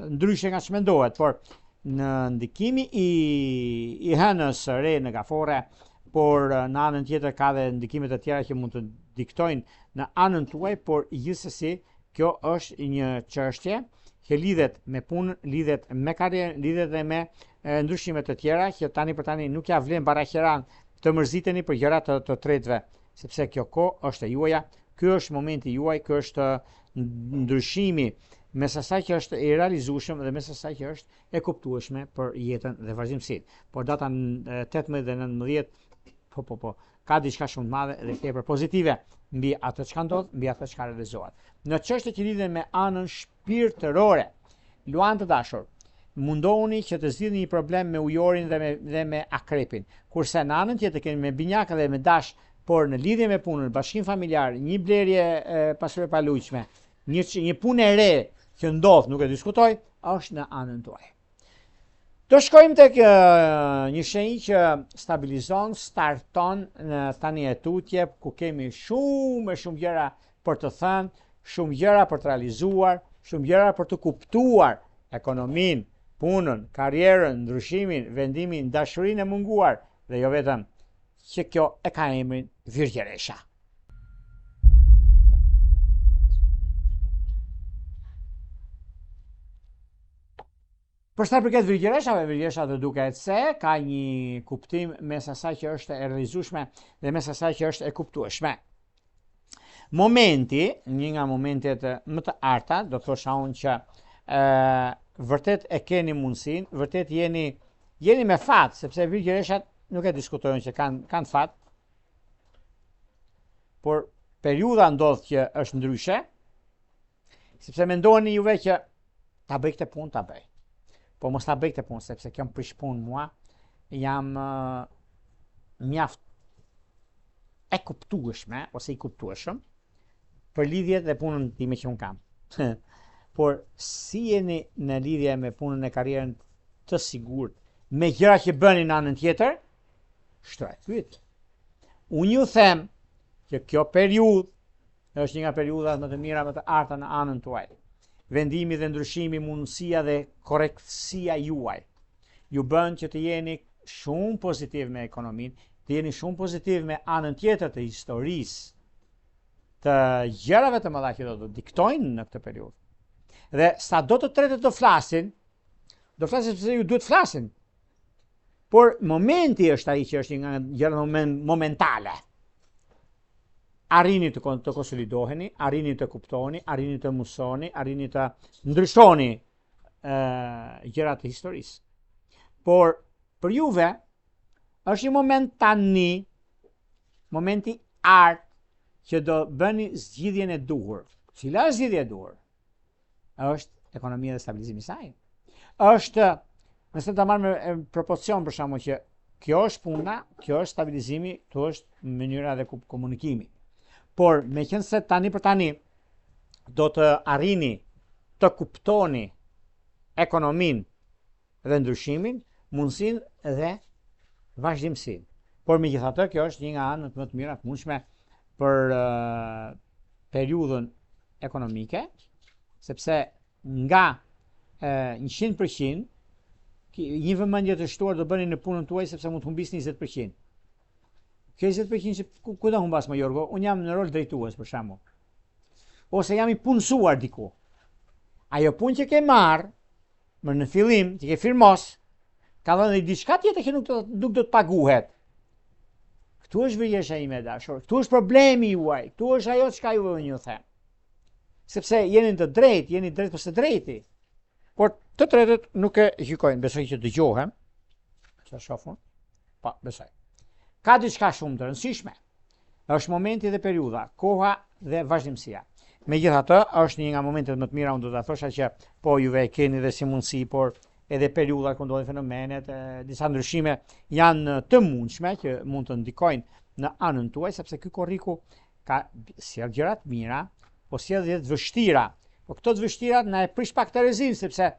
ndryshe nga ç'mendohet, por në ndikimin i hënës së re në gafore, por në anën tjetër ka dhe ndikime të tjera që mund të diktojnë në anën tuaj, por gjithsesi kjo është një çështje që lidhet me punën, lidhet me karrierën, lidhet dhe me ndryshime të tjera që tani për tani nuk ja vlen baraqiran të mërziteni për gjëra të tretëve, sepse kjo kohë është e juaja, ky është momenti juaj, ky është ndryshimi mes asaj që është e realizueshëm dhe mes asaj që është e kuptueshme për jetën dhe vazhdimsinë. Por data 18 dhe 19 po, ka diçka shumë të madhe dhe tepër pozitive mbi atë çka ndodh, mbi atë çka realizohet. Në çështjet që lidhen me anën shpirtërore, luan të dashur, mundohuni që të zgjidhni një problem me ujorin dhe me akrepin. Kurse në anën tjetër kemi me binjakën dhe me dash, por në lidhje me punën, bashkim familjar, një blerje pasuri e paluajtshme, një punë e re që ndodh, nuk e diskutoj, është në anën tuaj. Do shkojmë tek një shenjë që stabilizon, starton në tani e tutje, ku kemi shumë gjëra për të thënë, shumë gjëra për të realizuar, shumë gjëra për të kuptuar ekonominë, punën, karrierën, ndryshimin, vendimin, dashurinë e munguar dhe jo vetëm që kjo e ka emrin Virgjeresha. Për sa i përket Virgjereshave, Virgjeresha do duket se ka një kuptim mes asaj që është e realizueshme dhe mes asaj që është e kuptueshme. Momenti, një nga momentet më të arta, do të thosha unë që vërtet e keni mundësinë, vërtet jeni me fat, sepse Virgjereshat nuk e diskutojnë që kanë fat, por periudha ndodh që është ndryshe, sepse mendoni juve që ta bëj këtë punë, ta bëj. Po mos ta bëj këtë punë, sepse kjo më prish punë mua, jam mjaft e kuptueshme ose i kuptueshëm për lidhjet dhe punën time që unë kam. Por si jeni në lidhje me punën e karrierën të sigurt, me gjëra që bëni në anën tjetër, shtoj pyet. Unë ju them që kjo periudhë është një nga periudhat më të mira, më të arta në anën tuaj. Vendimi dhe ndryshimi, mundësia dhe korrektësia juaj ju bën që të jeni shumë pozitiv me ekonominë, të jeni shumë pozitiv me anën tjetër të historisë, të gjërave të mëdha që do të diktojnë në këtë periudhë. Dhe sa do të tretët do flasin sepse ju duhet flasin. Por momenti është ai që është një nga gjërat momentale. Arrini të konsolidoheni, arrini të kuptoni, arrini të mësoni, arrini të ndryshoni gjërat të historisë. Por për juve është një moment tani, momenti art që do bëni zgjidhjen e duhur. Cila është zgjidhja e duhur? Është ekonomia dhe stabilizimi i saj. Është, nëse ta marrë me propocion për shkakun që kjo është puna, kjo është stabilizimi, kjo është mënyra dhe komunikimi. Por me qenë se tani për tani do të arrini të kuptoni ekonominë dhe ndryshimin, mundësinë dhe vazhdimsinë. Por megjithatë kjo është një nga anët më të mira të mundshme për periudhën ekonomike, sepse nga 100% një vëmendje të shtuar do bëni në punën tuaj sepse mund të humbisni 20%. Kjo 20% që ku do humbas më Jorgo? Unë jam në rol drejtues për shembull. ose jam i punësuar diku. Ajo punë që ke marrë, më në fillim, që ke firmos, ka dhënë dhe diçka tjetër që nuk do të paguhet. Këtu është vërjesha ime dashur, këtu është problemi juaj, këtu është ajo çka juve unë ju them. Sepse jeni të drejtë, jeni drejt për së drejti. Por të tretët nuk e gjykojnë, besoj që dëgjohem. Që shofun? Pa, besoj. Ka diçka shumë të rëndësishme. Është momenti dhe periudha, koha dhe vazhdimësia. Megjithatë, është një nga momentet më të mira, unë do ta thosha që po juve e keni dhe si mundësi, por edhe periudha ku ndodhin fenomenet, disa ndryshime janë të mundshme që mund të ndikojnë në anën tuaj, sepse ky korriku ka sjell gjëra të mira, po sjell edhe të vështira. Po këto të vështirat na e prish pak të rrezin, sepse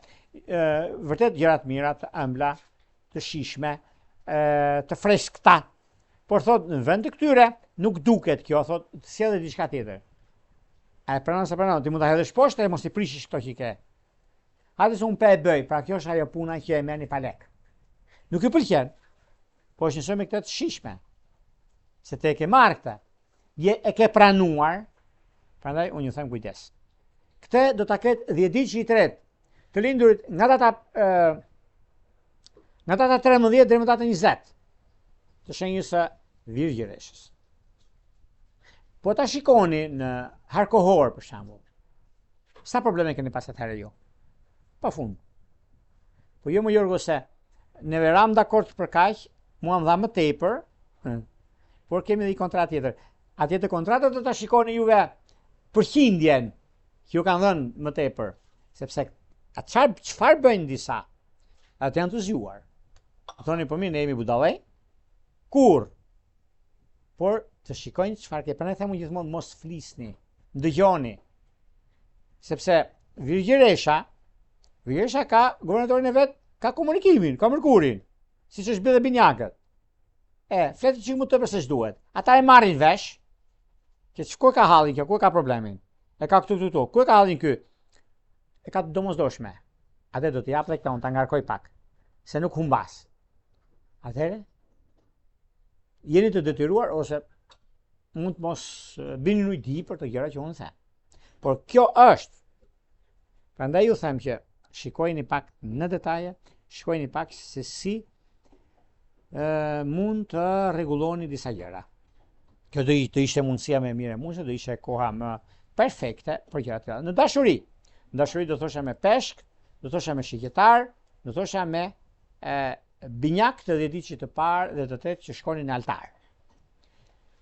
vërtet gjëra të mira, të ëmbla, të shijshme, të freskëta. Por thot në vend të këtyre nuk duket kjo, thot sjell edhe diçka tjetër. A e pranon se pranon, ti mund ta hedhësh poshtë e mos i prishish këto që ke. Hajde se unë pe e bëj, pra kjo është ajo puna që e merrni pa lek. Nuk i pëlqen, po është njësoj me këtë të shishme. Se te e ke marrë këtë, e ke pranuar, prandaj unë ju them kujdes. Këtë do ta ketë 10 ditë që i tret, të lindurit nga data 13 deri në datën 20 të shenjës së Virgjëreshës. Po ta shikoni në harkohor për shembull. Sa probleme keni pas atëherë ju? Pafund. Po jo më Jorgo se neve ram dakord për kaq, mua më dha më tepër, por kemi edhe një kontratë tjetër. Atje të kontratën do ta shikoni juve përqindjen që ju kanë dhënë më tepër, sepse çfarë bëjnë disa? Atë janë të zgjuar. Thoni po mirë, ne jemi budallë? Kur? Por të shikojnë çfarë ke, prandaj them gjithmonë mos flisni, dëgjoni. Sepse Virgjëresha ka guvernatorin e vet, ka komunikimin, ka mërkurin, siç është bie dhe binjakët. Fletë që më të përse duhet. Ata e marrin vesh, që ku ka hallin kjo, ku ka problemin? E ka këtu, ku e ka hallin ky? E ka të domosdoshme. Atë do t'i jap dhe këta, unë ta ngarkoj pak, se nuk humbas. Atëherë, jeni të detyruar ose mund të mos bini në di për të gjëra që unë them. Por kjo është. Prandaj ju them që shikojeni pak në detaje, shikojeni pak se si mund të rregulloni disa gjëra. Kjo do ishte mundësia më e mirë e mundshme, do ishte koha më perfekte për gjëra të tilla. Në dashuri do thosha me peshk, do thosha me shigjetar, do thosha me binjak të 10 ditë që të parë dhe të tretë që shkonin në altar.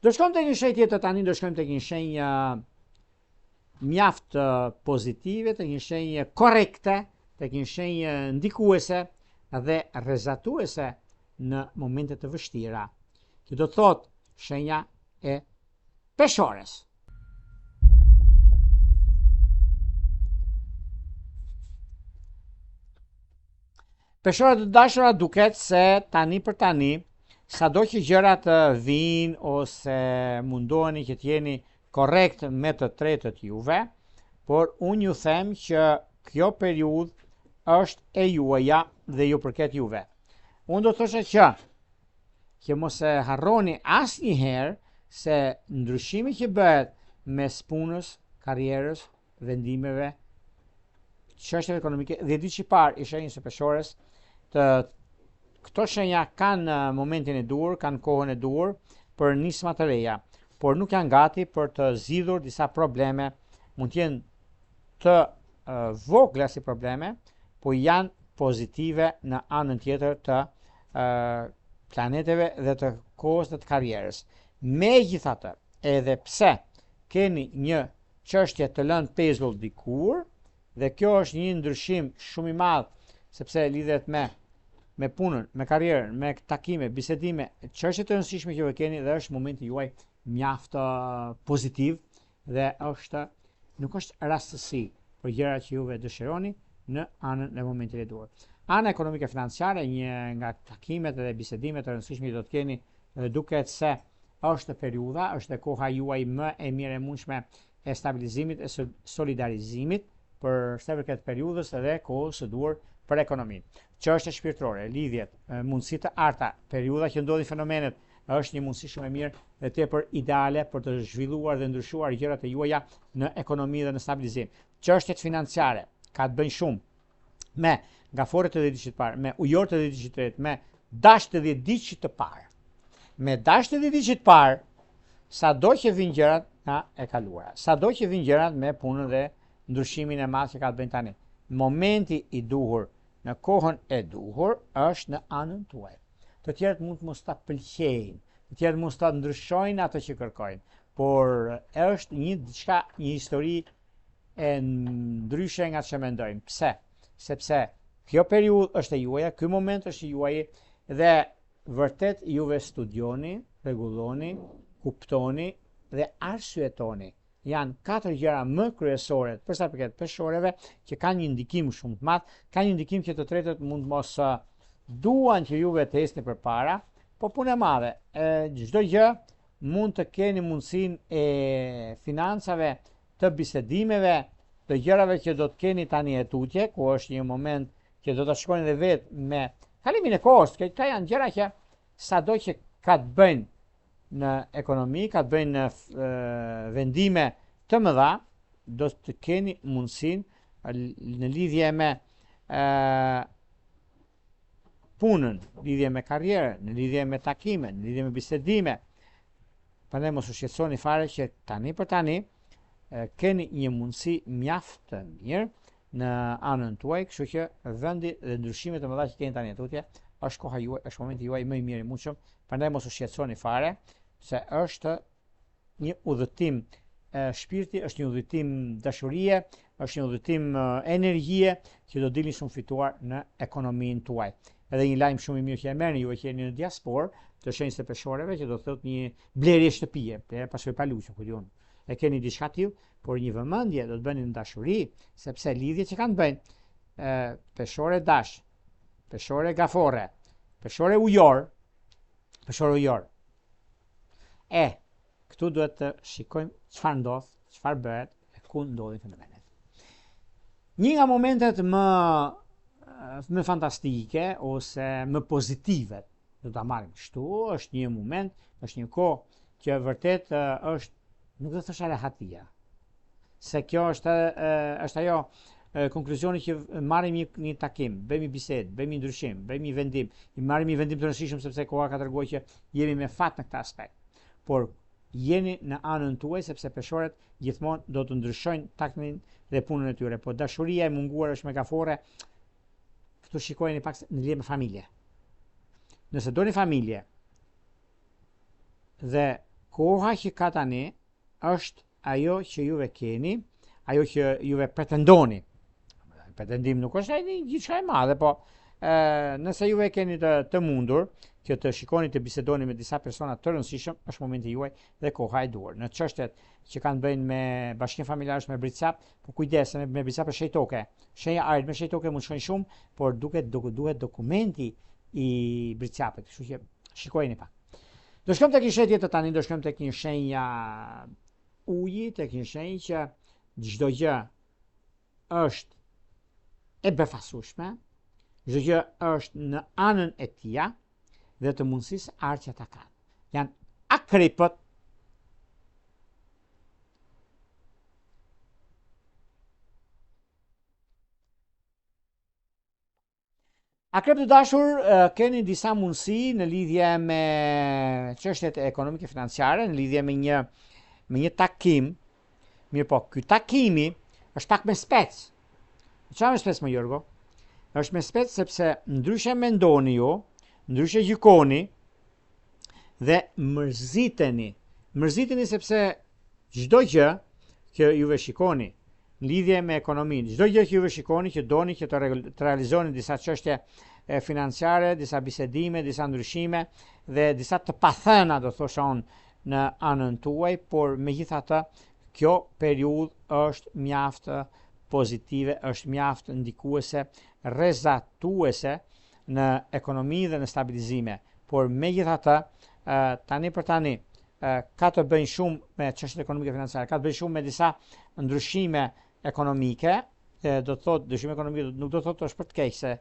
Do shkojmë tek një shenjë tjetër tani, do shkojmë tek një shenjë mjaft pozitive, tek një shenjë korrekte, tek një shenjë ndikuese dhe rrezatuese në momente të vështira. Që do të thotë shenja e peshores. Peshora të dashura duket se tani për tani, sado që gjërat vinë ose mundoheni që t'jeni korrekt me të tretët juve, por unë ju them që kjo periudhë është e juaja dhe ju përket juve. Unë do të thosha që mos e harroni asnjëherë se ndryshimi që bëhet mes punës, karrierës, vendimeve, çështjeve ekonomike, dhe ditë që parë i shenjës së peshores, këto shenja kanë momentin e duhur, kanë kohën e duhur për nisma të reja, por nuk janë gati për të zgjidhur disa probleme, mund të jenë të vogla si probleme, po janë pozitive në anën tjetër të planeteve dhe të kohës dhe të karrierës. Megjithatë, edhe pse keni një çështje të lënë pezull dikur, dhe kjo është një ndryshim shumë i madh, sepse lidhet me punën, me karrierën, me takime, bisedime, çështje të rëndësishme që ju keni dhe është momenti juaj mjaft pozitiv dhe nuk është rastësi për gjërat që juve dëshironi në anën e momentit e duhur. Ana ekonomike financiare, një nga takimet dhe bisedimet të rëndësishme që do të keni, duket se është periudha, është koha juaj më e mirë e mundshme e stabilizimit e solidarizimit për këtë periudhës dhe kohës së duhur për ekonominë. Çështje shpirtërore, lidhjet, mundësi të arta, periudha që ndodhin fenomenet është një mundësi shumë e mirë dhe tepër ideale për të zhvilluar dhe ndryshuar gjërat e juaja në ekonomi dhe në stabilizim. Çështjet financiare ka të bëjnë shumë me gaforet e 10 diqit parë, me ujorët e 10 diqit të tretë, me dashët e 10 diqit të parë. Me dashët e 10 diqit parë, sado që vinë gjërat nga e kaluara, sado që vinë gjërat me punën dhe ndryshimin e madh që ka të bëjnë tani. Momenti i duhur në kohën e duhur është në anën tuaj. Të tjerët mund të mos ta pëlqejnë, të tjerët mund të ndryshojnë ato që kërkojnë, por është një histori e ndryshe nga që mendojmë. Pse? Sepse kjo periudhë është e juaja, ky moment është i juaj dhe vërtet juve studioni, rregulloni, kuptoni dhe arsyetoni. Janë 4 gjëra më kryesore për sa përket peshoreve që kanë një ndikim shumë të madh, kanë një ndikim që të tretët mund mos duan që juve të hesni përpara, po punë e madhe. Çdo gjë mund të keni mundësinë e financave, të bisedimeve, të gjërave që do të keni tani e tutje, ku është një moment që do të shkojnë dhe vetë me kalimin e kohës. Këto janë gjëra që sado që ka të bëjnë në ekonomi, ka të bëjnë në vendime të mëdha, do të keni mundësinë në lidhje me punën, në lidhje me karrierën, në lidhje me takime, në lidhje me bisedime. Prandaj mos u shqetësoni fare që tani për tani keni një mundësi mjaft të mirë në anën tuaj, kështu që vendi dhe ndryshimet e mëdha që keni tani tutje, është koha juaj, është momenti juaj më i mirë i mundshëm. Prandaj mos u shqetësoni fare, se është një udhëtim shpirti, është një udhëtim dashurie, është një udhëtim energjie që do dilni shumë fituar në ekonominë tuaj. Edhe një lajm shumë i mirë që e merrni juve që jeni në diasporë, të shenjës së peshoreve, që do thotë një blerje shtëpie, pasoj paluçi, ku diun. E keni diçka tillë, por një vëmendje do të bëni në dashuri, sepse lidhjet që kanë bëjnë peshore dash, peshore gafore, peshore ujor, këtu duhet të shikojmë çfarë ndodh, çfarë bëhet e ku ndodhin fenomenet. Një nga momentet më fantastike ose më pozitive, do ta marrim kështu, është një moment, është një kohë që vërtet është, nuk do të thosha rehatia, se kjo është ajo konkluzioni që marrim një takim, bëjmë bisedë, bëjmë ndryshim, bëjmë vendim, i marrim një vendim të rëndësishëm sepse koha ka treguar që jemi me fat në këtë aspekt. Por jeni në anën tuaj sepse peshorët gjithmonë do të ndryshojnë takimin dhe punën e tyre, por dashuria e munguar është megafore. Këtu shikojeni pak në lidhje me familje. Nëse doni familje dhe koha që ka tani është ajo që juve keni, ajo që juve pretendoni. Pretendim nuk është gjithçka e madhe, po nëse juve keni të mundur që të shikoni të bisedoni me disa persona të rëndësishëm, është momenti juaj dhe koha e duhur. Në çështjet që kanë bëjnë me bashkënim familjarësh me britsap, po kujdes me britsap e shejtoke. Shenja ardh me shejtoke mund shkojnë shumë, por duhet dokumenti i britsapit, kështu që shikojeni pak. Do shkojmë tek një shenjë tjetër tani, do shkojmë tek një shenja uji, tek një shenjë që çdo gjë është e befasueshme, çdo gjë është në anën e tija dhe të mundësisë arqe ta kanë. Janë akripët. Akrep të dashur, keni disa mundësi në lidhje me çështjet ekonomike financiare, në lidhje me një takim. Mirë po, ky takimi është pak me spec. Çfarë me spec më Jorgo? Është me spec sepse ndryshe mendoni ju, ndryshe gjykoni dhe mërziteni. Mërziteni sepse çdo gjë që juve shikoni në lidhje me ekonominë, çdo gjë që juve shikoni që doni që të realizoni disa çështje financiare, disa bisedime, disa ndryshime dhe disa të pathëna, do thosha unë, në anën tuaj, por megjithatë kjo periudhë është mjaft pozitive, është mjaft ndikuese, rrezatuese në ekonomi dhe në stabilizime. Por megjithatë, tani për tani ka të bëjnë shumë me çështjet ekonomike financiare, ka të bëjnë shumë me disa ndryshime ekonomike do të thotë ndryshimi ekonomik nuk do të thotë është për të keq se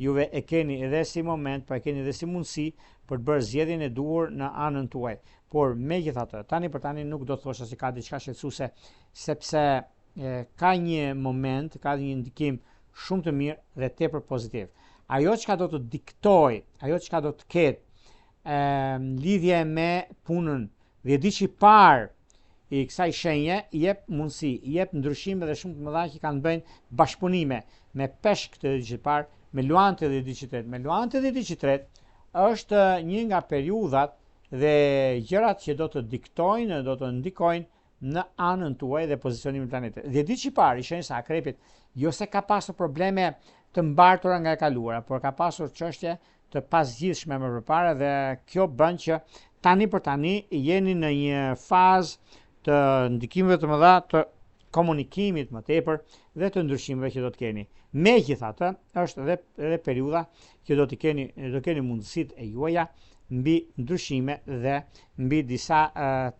juve e keni edhe si moment, po e keni edhe si mundësi për të bërë zgjedhjen e duhur në anën tuaj. Por megjithatë, tani për tani nuk do të thosha se ka diçka shqetësuese, sepse ka një moment, ka një ndikim shumë të mirë dhe tepër pozitiv. Ajo çka do të diktoj, ajo çka do të ketë lidhje me punën, dhe diçi parë i kësaj shenje jep mundësi, jep ndryshime dhe shumë të mëdha që kanë bëjnë bashkëpunime me peshk të editit parë, me luante dhe editit tretë. Me luante dhe editit tretë është një nga periudhat dhe gjërat që do të diktojnë, do të ndikojnë në anën tuaj dhe pozicionimin e planetit. Dhe editit parë i shenjës së Akrepit jo se ka pasur probleme të mbartura nga e kaluara, por ka pasur çështje të pasgjidhshme më përpara dhe kjo bën që tani për tani jeni në një fazë të ndikimeve të mëdha të komunikimit më tepër dhe të ndryshimeve që do të keni. Megjithatë, është edhe periudha që do keni mundësitë e juaja mbi ndryshime dhe mbi disa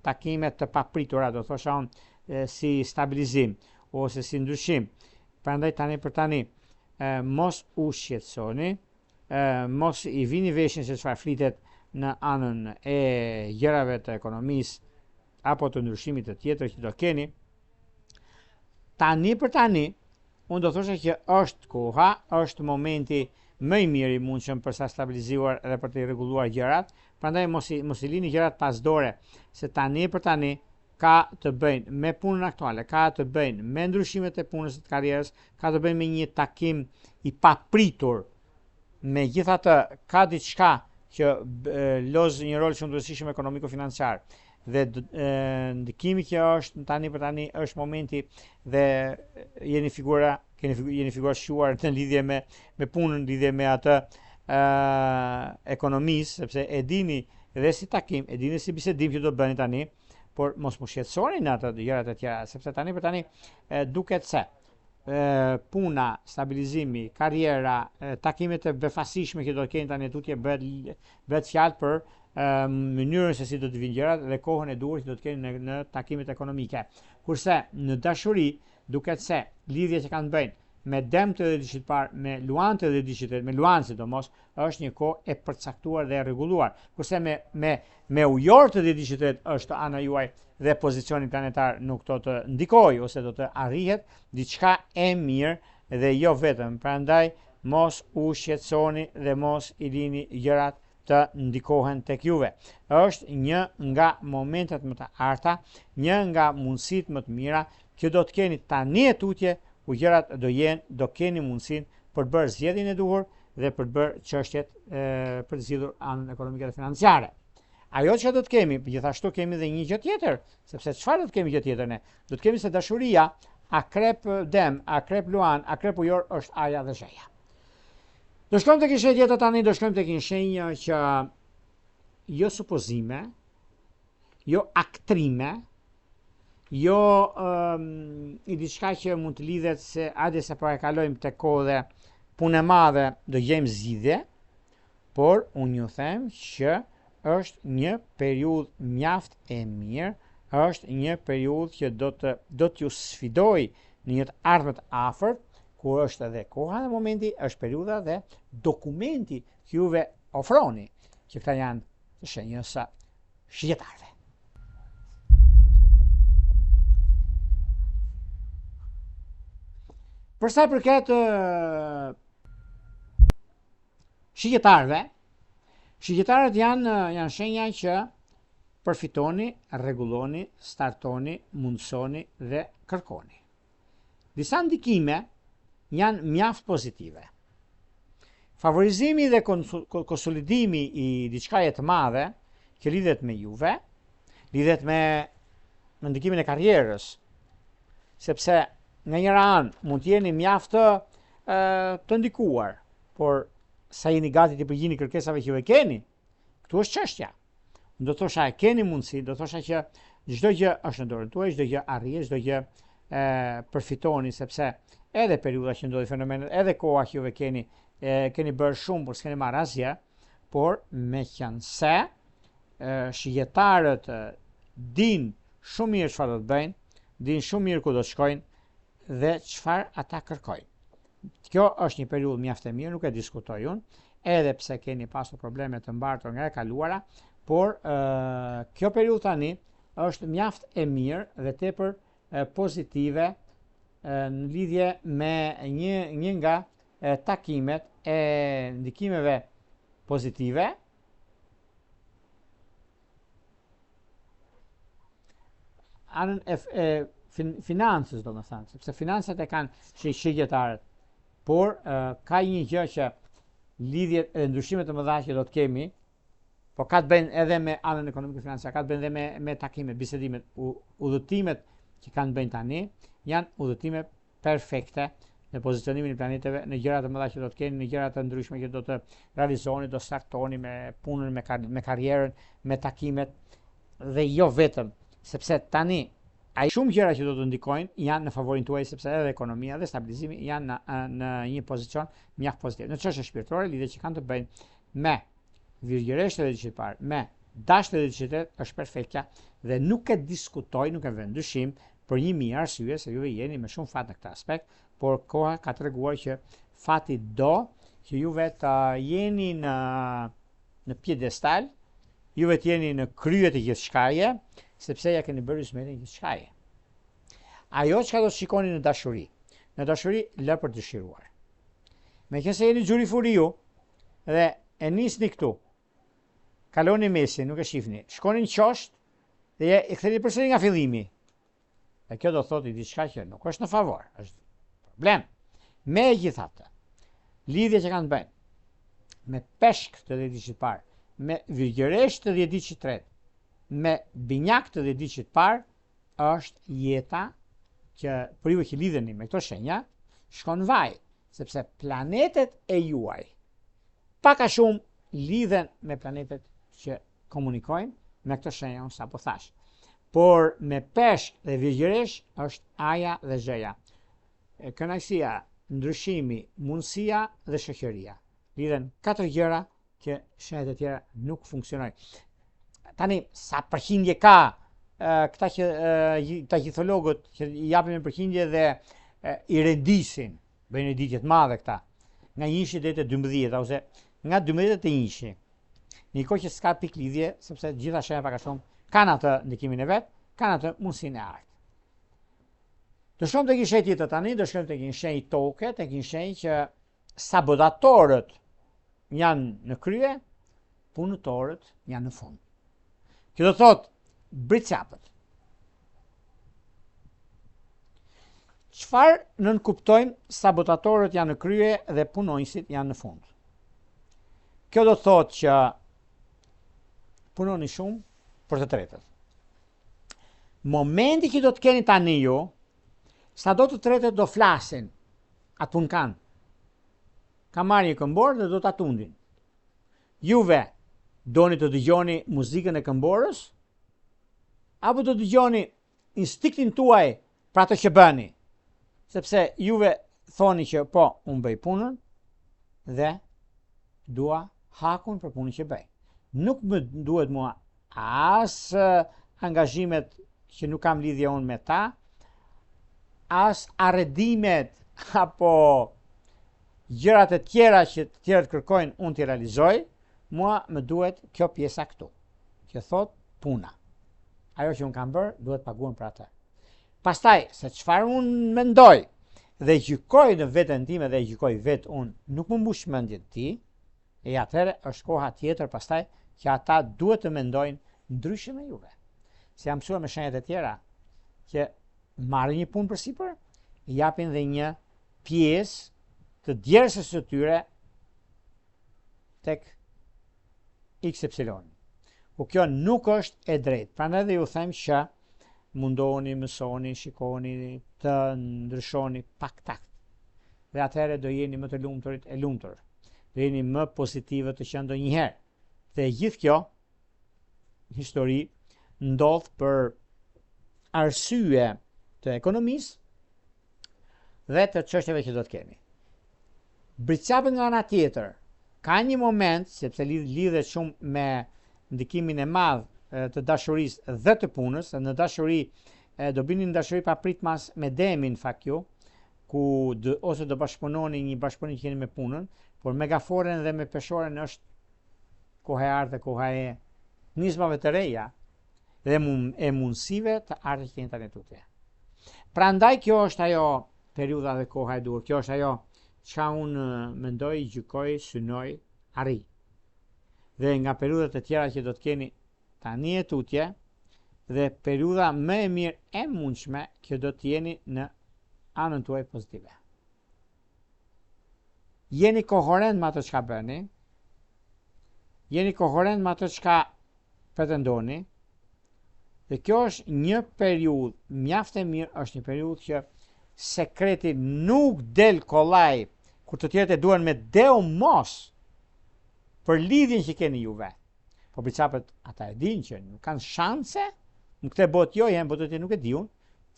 takime të papritura, do thosha unë, si stabilizim ose si ndryshim. Prandaj tani për tani mos u shqetësoni, mos i vini veshin se çfarë flitet në anën e gjërave të ekonomisë apo të ndryshimit të tjetër që do keni. Tani për tani, unë do thosha që është koha, është momenti më i mirë i mundshëm për sa stabilizuar dhe për të rregulluar gjërat. Prandaj mos i lini gjërat pas dore, se tani për tani ka të bëjnë me punën aktuale, ka të bëjnë me ndryshimet e punës së karrierës, ka të bëjnë me një takim i papritur. Megjithatë, ka diçka që loz një rol shumë të rëndësishëm ekonomiko-financiar. Dhe ndikimi që është tani për tani është momenti dhe jeni figura shquar në lidhje me punën, lidhje me atë ekonomisë, sepse e dini dhe si takim, e dini si bisedim që do të bëni tani, por mos më shqetësoni në ato gjërat e tjera, sepse tani për tani duket se puna, stabilizimi, karriera, takimet e befasishme që do të keni tani tutje bëhet fjalë për mënyrën se si do të vinë gjërat dhe kohën e duhur që do të keni në takimet ekonomike. Kurse në dashuri duket se lidhjet që kanë bëjnë me dëmtë dhe editit parë, me luante dhe editit tretë, me luanë sidomos, është një kohë e përcaktuar dhe e rregulluar. Kurse me ujorët dhe editit tretë është ana juaj dhe pozicioni planetar nuk do të ndikojë ose do të arrihet diçka e mirë dhe jo vetëm. Prandaj mos u shqetësoni dhe mos i lini gjërat të ndikohen tek juve. Është një nga momentet më të arta, një nga mundësitë më të mira që do të keni tani e tutje ku gjërat do keni mundësinë për të bërë zgjedhjen e duhur dhe për të bërë çështjet për të zgjidhur anën ekonomike dhe financiare. Ajo që do të kemi, gjithashtu kemi edhe një gjë tjetër, sepse çfarë do të kemi gjë tjetër ne? Do të kemi se dashuria, akrep dem, akrep luan, akrep ujor është aja dhe zheja. Do shkojmë tek një shenjë tjetër tani, do shkojmë tek një shenjë që jo supozime, jo aktrime, jo i diçka që mund të lidhet se hajde se po e kalojmë tek kohë dhe punë e madhe do gjejmë zgjidhje, por unë ju them që është një periudhë mjaft e mirë, është një periudhë që do t'ju sfidoj në një të ardhmet afërt, ku është edhe koha dhe momenti, është periudha dhe dokumenti që juve ofroni, që këta janë të shenjës së shqiptarëve. Për sa i përket shqiptarëve, shqiptarët janë shenja që përfitoni, rregulloni, startoni, mundsoni dhe kërkoni. Disa ndikime janë mjaft pozitive. Favorizimi dhe konsolidimi i diçkaje të madhe që lidhet me juve, lidhet me ndikimin e karrierës, sepse nga njëra anë mund të jeni mjaft të ndikuar, por sa jeni gati të përgjigjeni kërkesave që ju e keni, këtu është çështja. Do thosha e keni mundësi, do thosha që çdo gjë është në dorën tuaj, çdo gjë arrihet, çdo gjë përfitoni, sepse edhe periudha që ndodhi fenomenet, edhe koha që juve keni bërë shumë, por s'keni marrë asgjë, por meqense shqiptarët din shumë mirë çfarë do të bëjnë, din shumë mirë ku do të shkojnë dhe çfarë ata kërkojnë. Kjo është një periudhë mjaft e mirë, nuk e diskutoj unë, edhe pse keni pasur probleme të mbartur nga e kaluara, por kjo periudhë tani është mjaft e mirë dhe tepër pozitive në lidhje me një nga takimet e ndikimeve pozitive anën e financës, do më thënë, sepse financat e kanë shigjetarët, por ka një gjë që lidhjet e ndryshimet të mëdha që do të kemi, po ka të bëjnë edhe me anën ekonomike financiare, ka të bëjnë edhe me takimet, bisedimet, udhëtimet që kanë bëjnë tani, janë udhëtime perfekte në pozicionimin e planeteve, në gjëra të mëdha që do të keni, në gjëra të ndryshme që do të realizoni, do startoni me punën, me karrierën, me takimet, dhe jo vetëm, sepse tani ai shumë gjëra që do të ndikojnë janë në favorin tuaj, sepse edhe ekonomia dhe stabilizimi janë në një pozicion mjaft pozitiv. Në çështje shpirtërore, lidhje që kanë të bëjnë me virgjëresht edhe diçit parë, me dashnë edhe diçit është perfektja dhe nuk e diskutoj, nuk e vë ndryshim për një mijë arsye se juve jeni me shumë fat në këtë aspekt, por koha ka treguar që fati do që juve të jeni në pjedestal, juve të jeni në krye të gjithçkaje, sepse ja keni bërë zmetin gjithçkaje. Ajo çka do të shikoni në dashuri lë për dëshiruar. Meqense jeni xhuri furiu dhe e nisni këtu, kaloni mesin, nuk e shifni, shkoni në qosht dhe e ktheni përsëri nga fillimi. Dhe kjo do thotë diçka që nuk është në favor, është problem. Megjithatë, lidhje që kanë bënë me peshk të dhjetit parë, me virgjëresht të dhjetit tretë, me binjak të dhjetit parë, është jeta që për ju që lidheni me këto shenja, shkon vaj, sepse planetet e juaj pak a shumë lidhen me planetet që komunikojnë me këto shenja, unë sa po thash. Por me peshk dhe virgjëresh është aja dhe zheja. Kënaqësia, ndryshimi, mundësia dhe shoqëria. Lidhen 4 gjëra që shenjat e tjera nuk funksionojnë. Tani, sa përqindje ka këta që ta gjithologët që i japin përqindje dhe i rendisin, bëjnë ditje të madhe këta, nga 1 deri te 12, ose nga 12 te 1. Në kohë që s'ka pikë lidhje, sepse gjitha shenjat pak a shumë kanë atë ndikimin e vet, kanë atë mundësinë e artë. Do shkojmë tek një shenjë tjetër tani, do shkojmë tek një shenjë toke, tek një shenjë që sabotatorët janë në krye, punëtorët janë në fund. Kjo do thotë britsapët. Çfarë nënkuptojmë sabotatorët janë në krye dhe punonjësit janë në fund? Kjo do thotë që punoni shumë për të tretët. Momenti që do të keni tani ju, sa do të tretët do flasin, atë pun kanë. Ka marrë një këmbor dhe do të atundin. Juve doni të dëgjoni muzikën e këmborës, apo do të dëgjoni instiktin tuaj për atë që bëni, sepse juve thoni që po, unë bëj punën dhe dua hakun për punën që bëj. Nuk më duhet mua as angazhimet që nuk kam lidhje unë me ta, as arredimet apo gjërat e tjera që të tjerët kërkojnë unë t'i realizoj, mua më duhet kjo pjesa këtu, që thot puna. Ajo që unë kam bërë, duhet paguën për atë. Pastaj, se çfarë unë mendoj dhe gjykoj në veten time dhe gjykoj vetë unë, nuk më mbush mendjen ti, e atëherë është koha tjetër pastaj që ata duhet të mendojnë ndryshe me juve. Se jam mësuar me shenjat e tjera që marrin një punë përsipër, japin dhe një pjesë të djersës së tyre tek XY. Po kjo nuk është e drejtë. Prandaj dhe ju them që mundoni, mësoni, shikoni, të ndryshoni pak takt. Dhe atëherë do jeni më të lumturit e lumtur. Do jeni më pozitive të që ndonjëherë. Dhe gjithë kjo histori ndodh për arsye të ekonomisë dhe të çështjeve që do të kemi. Britsapën nga ana tjetër ka një moment, sepse lidhet shumë me ndikimin e madh të dashurisë dhe të punës, në dashuri do bini në dashuri pa pritmas me demin fakt ju, ku ose do bashkëpunoni një bashkëpunim që keni me punën, por me gaforen dhe me peshoren është koha e ardhe, koha e nismave të reja dhe e mundësive të ardhe që keni tani tutje. Prandaj kjo është ajo periudha dhe koha e dur, kjo është ajo që unë mendoj, gjykoj, synoj, arri. Dhe nga periudhat e tjera që do të keni tani e tutje, dhe periudha më e mirë e mundshme që do të jeni në anën tuaj pozitive. Jeni koherent me atë çka bëni, jeni koherent me atë çka pretendoni, dhe kjo është një periudhë mjaft e mirë, është një periudhë që sekreti nuk del kollaj kur të tjerët e duan me deu mos për lidhjen që keni juve. Po përçapet ata e dinë që nuk kanë shanse, në këtë botë jo janë, botët e nuk e diun,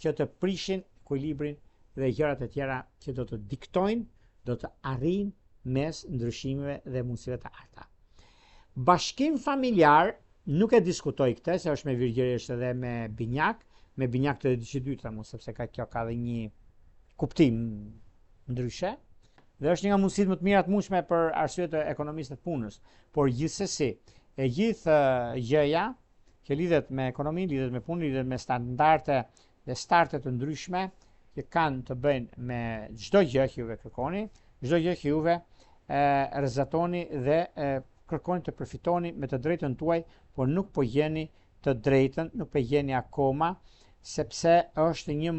që të prishin ekuilibrin dhe gjërat e tjera që do të diktojnë, do të arrijnë mes ndryshimeve dhe mundësive të arta. Bashkim familjar nuk e diskutoj këtë, se është me virgjërisht edhe me binjak të dyta, sepse kjo ka dhe një kuptim ndryshe, dhe është një nga mundësitë më të mira të mundshme për arsye të ekonomisë të punës, por gjithsesi e gjithë gjëja që lidhet me ekonomi, lidhet me punë, lidhet me standarde dhe starte të ndryshme që kanë të bëjnë me çdo gjë që juve kërkoni, çdo gjë që juve rrezatoni dhe kërkoni të përfitoni me të drejtën tuaj, por nuk po jeni të drejtën, nuk po jeni akoma, sepse është një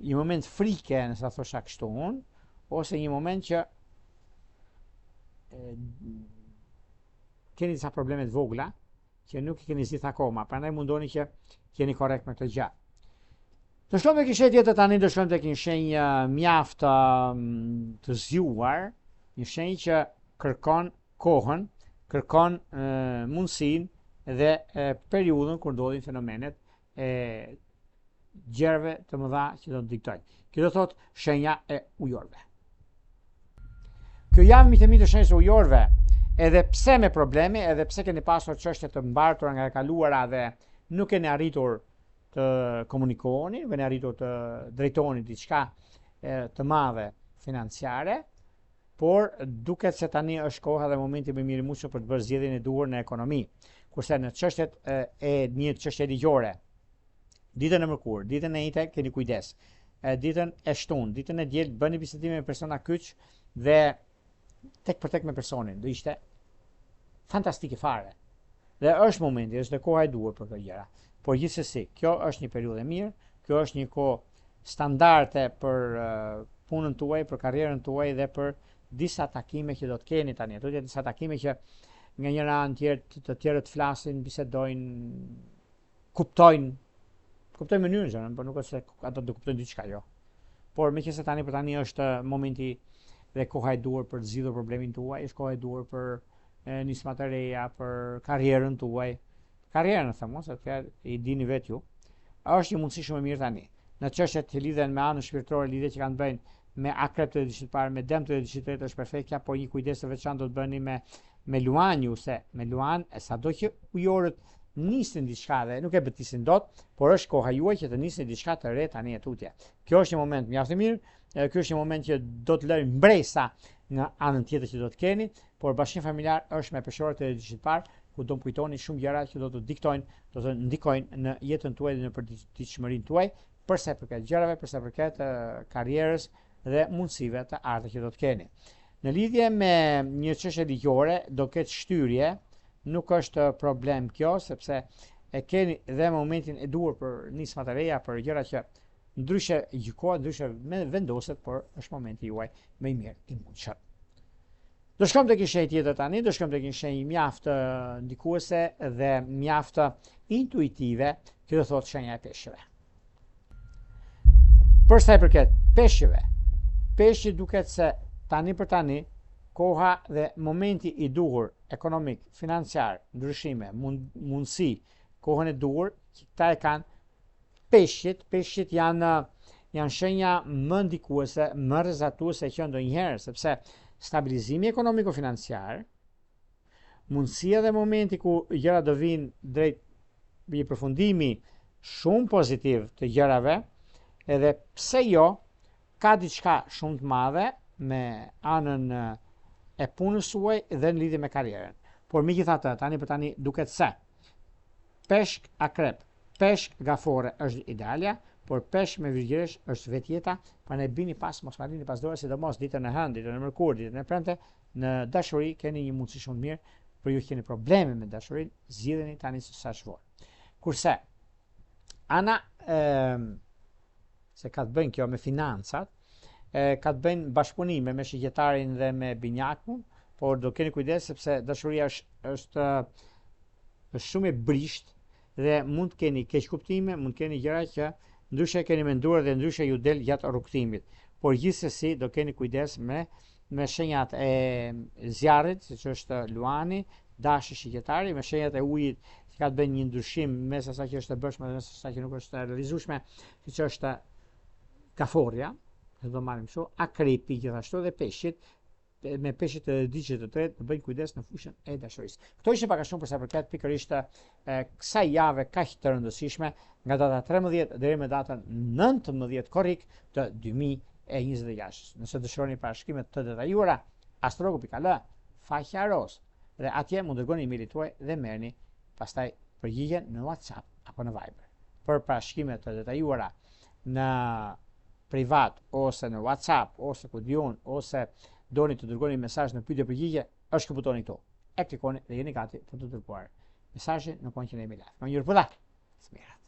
moment frike, nëse thosha kështu unë, ose një moment që keni disa probleme të vogla që nuk i keni zgjidhur akoma, prandaj mundoni që jeni korrekt me këtë gjë. Do shkojmë tek një tjetër tani, do shkojmë tek një shenjë mjaft të zgjuar, një shenjë që kërkon kohën, kërkon mundësinë dhe periudhën kur ndodhin fenomenet e gjërave të mëdha që do të diktojnë. Kjo do thotë shenja e ujorëve. Kjo javë mi të shenjës e ujorëve, edhe pse me probleme, edhe pse keni pasur çështje të mbartura nga e kaluara dhe nuk keni arritur të komunikoni, nuk keni arritur të drejtoni diçka të madhe financiare, por duket se tani është koha dhe momenti më mirë i mundshëm për të bërë zgjedhjen e duhur në ekonomi. Kurse në çështjet një çështje ligjore, ditën e mërkurë, ditën e njëjtë keni kujdes. Ditën e shtunë, ditën e diel bëni bisedime me persona kyç dhe tek për tek me personin. Do ishte fantastike fare. Dhe është momenti, është koha e duhur për këto gjëra. Por gjithsesi, kjo është një periudhë e mirë, kjo është një kohë standarde për punën tuaj, për karrierën tuaj dhe për disa takime që do të keni tani. Do të jetë disa takime që nga njëra anë të tjerët flasin, bisedojnë, kuptojnë mënyrën, por nuk është se ato do kuptojnë diçka jo. Por meqenëse tani për tani është momenti dhe koha e duhur për të zgjidhur problemin tuaj, është koha e duhur për nisma të reja, për karrierën tuaj. Karrierën them, sepse i dini vetë ju. Është një mundësi shumë e mirë tani. Në çështjet që lidhen me anën shpirtërore, lidhje që kanë të bëjnë me akrep të dishit parë, me dëm të dishit tretë është perfektja, por një kujdes të veçantë do të bëni me luanju, se me luan sado që ujorët nisin diçka dhe nuk e betisin dot, por është koha juaj që të nisni diçka të re tani e tutje. Kjo është një moment mjaft i mirë, ky është një moment që do të lëjë mbresa nga anën tjetër që do të keni, por bashkim familjar është me peshorët e dishit parë, ku do të kujtoni shumë gjëra që do të diktojnë, do të ndikojnë në jetën tuaj dhe në përditshmërinë tuaj, përsa i përket gjërave, përsa i përket karrierës dhe mundësive të ardhme që do të keni. Në lidhje me një çështje ligjore, do ketë shtyrje, nuk është problem kjo, sepse e keni dhe momentin e duhur për nisma të reja, për gjëra që ndryshe gjykohet, ndryshe vendoset, por është momenti juaj më i mirë i mundshëm. Do shkojmë tek një shenjë tjetër tani, do shkojmë tek një shenjë mjaft ndikuese dhe mjaft intuitive, që do thotë shenja e peshqve. Për sa i përket peshqve, peshqi duket se tani për tani, koha dhe momenti i duhur ekonomik, financiar, ndryshime, mundësi, kohën e duhur, që këta e kanë peshqit. Peshqit janë shenja më ndikuese, më rrezatuese që ndonjëherë, sepse stabilizimi ekonomiko-financiar, mundësia dhe momenti ku gjëra do vinë drejt një përfundimi shumë pozitiv të gjërave, Edhe pse jo, ka diçka shumë të madhe me anën e punës suaj dhe në lidhje me karrierën. Por megjithatë, tani për tani duket se peshk akrep, peshk gafore është idealja, por peshk me virgjëresh është vetjeta, prandaj bini pas, mos marrini pas dore, sidomos ditën e hënë, ditën e mërkurë, ditën e premte, në dashuri keni një mundësi shumë mirë, por ju keni probleme me dashurinë, zgjidheni tani sa shvor. Kurse ana se ka të bëjnë kjo me financat, ka të bëjnë bashkëpunime me shigetarin dhe me binjakun, por do keni kujdes sepse dashuria është shumë e brisht dhe mund të keni keq kuptime, mund të keni gjëra që ndryshe keni menduar dhe ndryshe ju del gjatë rrugtimit. Por gjithsesi do keni kujdes me shenjat e zjarrit, siç është luani, dashi shigjetari, me shenjat e ujit që ka të bëjnë një ndryshim mes asaj që është e bërshme dhe mes asaj që nuk është e realizueshme, siç është gaforja, do marrim kështu, akripi gjithashtu dhe peshqit, me peshqit të diqit të tretë, të bëjnë kujdes në fushën e dashurisë. Këto ishte pak a shumë për sa përket pikërisht kësaj jave kaq të rëndësishme nga data 13 deri me datën 19 korrik të 2026. Nëse dëshironi parashkrimet të detajuara, astrologu.al faqja roz dhe atje mund dërgoni emailin tuaj dhe merrni pastaj përgjigjen në WhatsApp apo në Viber. Për parashkrimet të detajuara në privat ose në WhatsApp ose ku diun ose doni të dërgoni mesazh në pyetje përgjigje, është ky butoni këtu. E klikoni dhe jeni gati për të dërguar mesazhin në kohën që ne jemi live. Më njëherë po dha. Smerat.